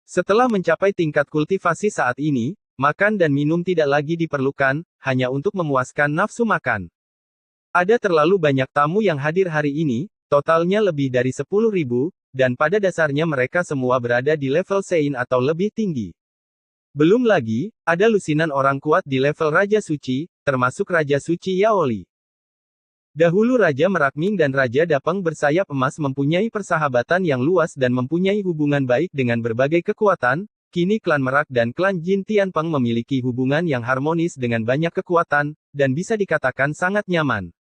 Setelah mencapai tingkat kultivasi saat ini, makan dan minum tidak lagi diperlukan, hanya untuk memuaskan nafsu makan. Ada terlalu banyak tamu yang hadir hari ini, totalnya lebih dari 10.000, dan pada dasarnya mereka semua berada di level Sein atau lebih tinggi. Belum lagi, ada lusinan orang kuat di level Raja Suci, termasuk Raja Suci Yaoli. Dahulu Raja Merak Ming dan Raja Dapeng bersayap emas mempunyai persahabatan yang luas dan mempunyai hubungan baik dengan berbagai kekuatan, kini klan Merak dan klan Jin Tianpeng memiliki hubungan yang harmonis dengan banyak kekuatan, dan bisa dikatakan sangat nyaman.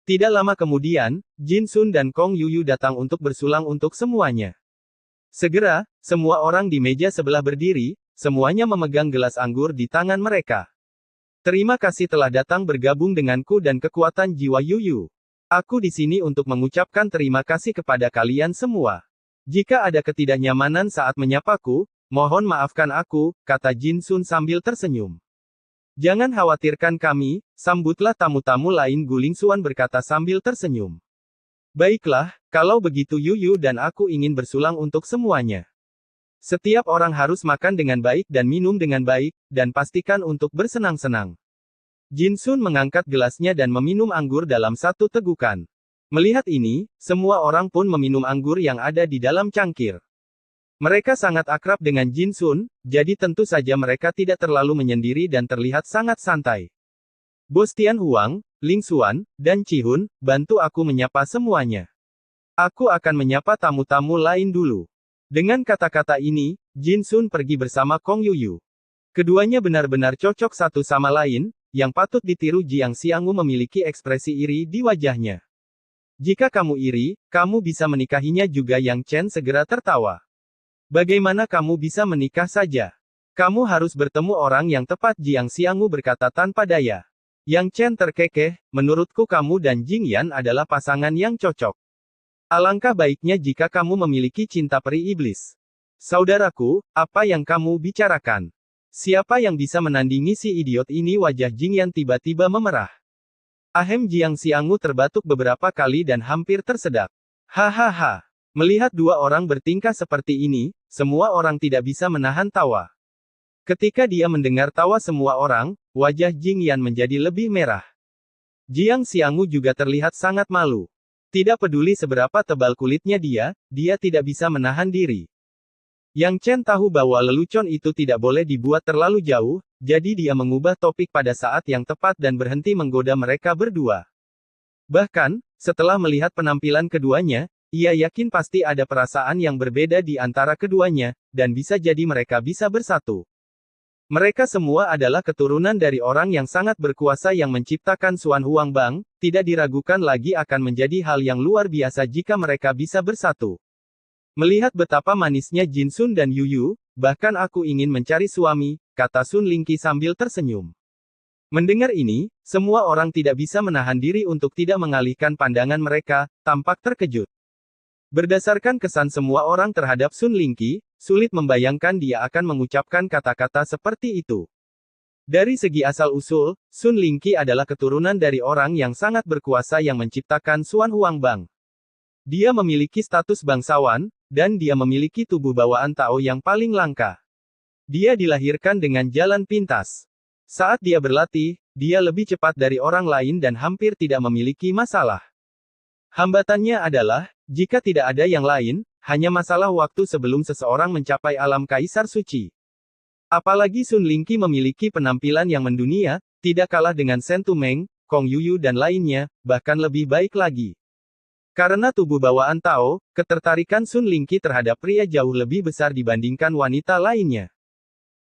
Tidak lama kemudian, Jin Sun dan Kong Yuyu datang untuk bersulang untuk semuanya. Segera, semua orang di meja sebelah berdiri, semuanya memegang gelas anggur di tangan mereka. Terima kasih telah datang bergabung denganku dan kekuatan jiwa Yuyu. Aku di sini untuk mengucapkan terima kasih kepada kalian semua. Jika ada ketidaknyamanan saat menyapaku, mohon maafkan aku, kata Jin Sun sambil tersenyum. Jangan khawatirkan kami, sambutlah tamu-tamu lain, Guling Xuan berkata sambil tersenyum. Baiklah, kalau begitu Yuyu dan aku ingin bersulang untuk semuanya. Setiap orang harus makan dengan baik dan minum dengan baik, dan pastikan untuk bersenang-senang. Jin Sun mengangkat gelasnya dan meminum anggur dalam satu tegukan. Melihat ini, semua orang pun meminum anggur yang ada di dalam cangkir. Mereka sangat akrab dengan Jin Sun, jadi tentu saja mereka tidak terlalu menyendiri dan terlihat sangat santai. Bos Tian Huang, Ling Xuan, dan Cihun, bantu aku menyapa semuanya. Aku akan menyapa tamu-tamu lain dulu. Dengan kata-kata ini, Jin Sun pergi bersama Kong Yuyu. Keduanya benar-benar cocok satu sama lain, yang patut ditiru. Jiang Xianggu memiliki ekspresi iri di wajahnya. Jika kamu iri, kamu bisa menikahinya juga. Yang Chen segera tertawa. Bagaimana kamu bisa menikah saja? Kamu harus bertemu orang yang tepat. Jiang Xianggu berkata tanpa daya. Yang Chen terkekeh, menurutku kamu dan Jing Yan adalah pasangan yang cocok. Alangkah baiknya jika kamu memiliki cinta peri iblis. Saudaraku, apa yang kamu bicarakan? Siapa yang bisa menandingi si idiot ini? Wajah Jing Yan tiba-tiba memerah. Ahem. Jiang Xianggu terbatuk beberapa kali dan hampir tersedak. Hahaha. Melihat dua orang bertingkah seperti ini, semua orang tidak bisa menahan tawa. Ketika dia mendengar tawa semua orang, wajah Jing Yan menjadi lebih merah. Jiang Xianggu juga terlihat sangat malu. Tidak peduli seberapa tebal kulitnya dia tidak bisa menahan diri. Yang Chen tahu bahwa lelucon itu tidak boleh dibuat terlalu jauh, jadi dia mengubah topik pada saat yang tepat dan berhenti menggoda mereka berdua. Bahkan, setelah melihat penampilan keduanya, ia yakin pasti ada perasaan yang berbeda di antara keduanya, dan bisa jadi mereka bisa bersatu. Mereka semua adalah keturunan dari orang yang sangat berkuasa yang menciptakan Xuan Huang Bang, tidak diragukan lagi akan menjadi hal yang luar biasa jika mereka bisa bersatu. Melihat betapa manisnya Jin Sun dan Yuyu, bahkan aku ingin mencari suami, kata Sun Lingqi sambil tersenyum. Mendengar ini, semua orang tidak bisa menahan diri untuk tidak mengalihkan pandangan mereka, tampak terkejut. Berdasarkan kesan semua orang terhadap Sun Lingqi, sulit membayangkan dia akan mengucapkan kata-kata seperti itu. Dari segi asal-usul, Sun Lingqi adalah keturunan dari orang yang sangat berkuasa yang menciptakan Xuan Huang Bang. Dia memiliki status bangsawan, dan dia memiliki tubuh bawaan Tao yang paling langka. Dia dilahirkan dengan jalan pintas. Saat dia berlatih, dia lebih cepat dari orang lain dan hampir tidak memiliki masalah. Hambatannya adalah, jika tidak ada yang lain, hanya masalah waktu sebelum seseorang mencapai alam kaisar suci. Apalagi Sun Lingqi memiliki penampilan yang mendunia, tidak kalah dengan Shen Tumeng, Kong Yuyu dan lainnya, bahkan lebih baik lagi. Karena tubuh bawaan Tao, ketertarikan Sun Lingqi terhadap pria jauh lebih besar dibandingkan wanita lainnya.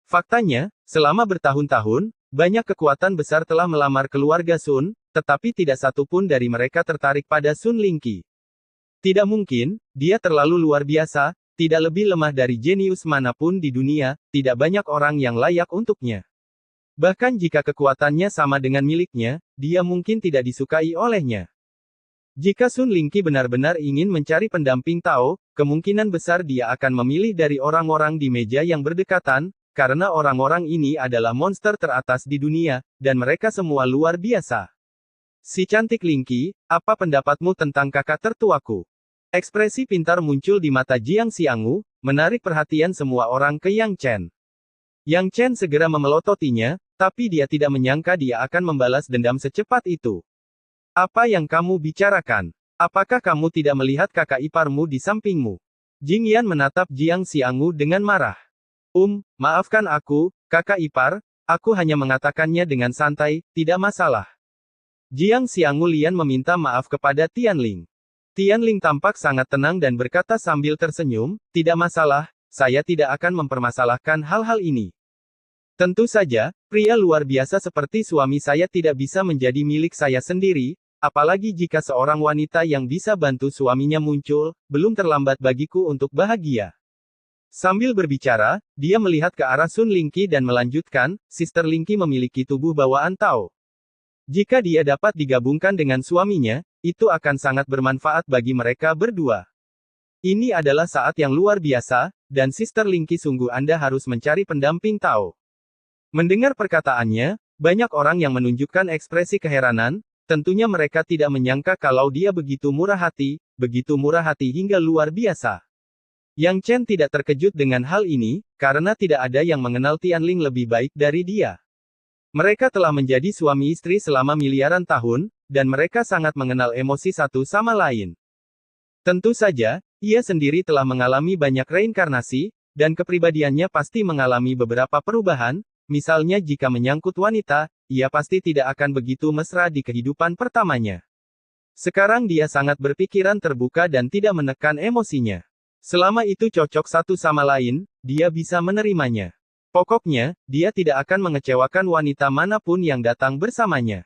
Faktanya, selama bertahun-tahun, banyak kekuatan besar telah melamar keluarga Sun, tetapi tidak satu pun dari mereka tertarik pada Sun Lingqi. Tidak mungkin, dia terlalu luar biasa, tidak lebih lemah dari jenius manapun di dunia, tidak banyak orang yang layak untuknya. Bahkan jika kekuatannya sama dengan miliknya, dia mungkin tidak disukai olehnya. Jika Sun Lingqi benar-benar ingin mencari pendamping Tao, kemungkinan besar dia akan memilih dari orang-orang di meja yang berdekatan, karena orang-orang ini adalah monster teratas di dunia, dan mereka semua luar biasa. Si cantik Lingqi, apa pendapatmu tentang kakak tertuaku? Ekspresi pintar muncul di mata Jiang Xianggu, menarik perhatian semua orang ke Yang Chen. Yang Chen segera memelototinya, tapi dia tidak menyangka dia akan membalas dendam secepat itu. Apa yang kamu bicarakan? Apakah kamu tidak melihat kakak iparmu di sampingmu? Jing Yan menatap Jiang Xianggu dengan marah. Maafkan aku, kakak ipar, aku hanya mengatakannya dengan santai, tidak masalah. Jiang Xianggu Lian meminta maaf kepada Tianling. Tianling tampak sangat tenang dan berkata sambil tersenyum, tidak masalah, saya tidak akan mempermasalahkan hal-hal ini. Tentu saja, pria luar biasa seperti suami saya tidak bisa menjadi milik saya sendiri, apalagi jika seorang wanita yang bisa bantu suaminya muncul, belum terlambat bagiku untuk bahagia. Sambil berbicara, dia melihat ke arah Sun Lingqi dan melanjutkan, Sister Lingqi memiliki tubuh bawaan Tao. Jika dia dapat digabungkan dengan suaminya, itu akan sangat bermanfaat bagi mereka berdua. Ini adalah saat yang luar biasa, dan Sister Lingqi sungguh Anda harus mencari pendamping Tao. Mendengar perkataannya, banyak orang yang menunjukkan ekspresi keheranan, Tentunya mereka tidak menyangka kalau dia begitu murah hati hingga luar biasa. Yang Chen tidak terkejut dengan hal ini, karena tidak ada yang mengenal Tianling lebih baik dari dia. Mereka telah menjadi suami istri selama miliaran tahun, dan mereka sangat mengenal emosi satu sama lain. Tentu saja, ia sendiri telah mengalami banyak reinkarnasi, dan kepribadiannya pasti mengalami beberapa perubahan, misalnya jika menyangkut wanita, ia pasti tidak akan begitu mesra di kehidupan pertamanya. Sekarang dia sangat berpikiran terbuka dan tidak menekan emosinya. Selama itu cocok satu sama lain, dia bisa menerimanya. Pokoknya, dia tidak akan mengecewakan wanita manapun yang datang bersamanya.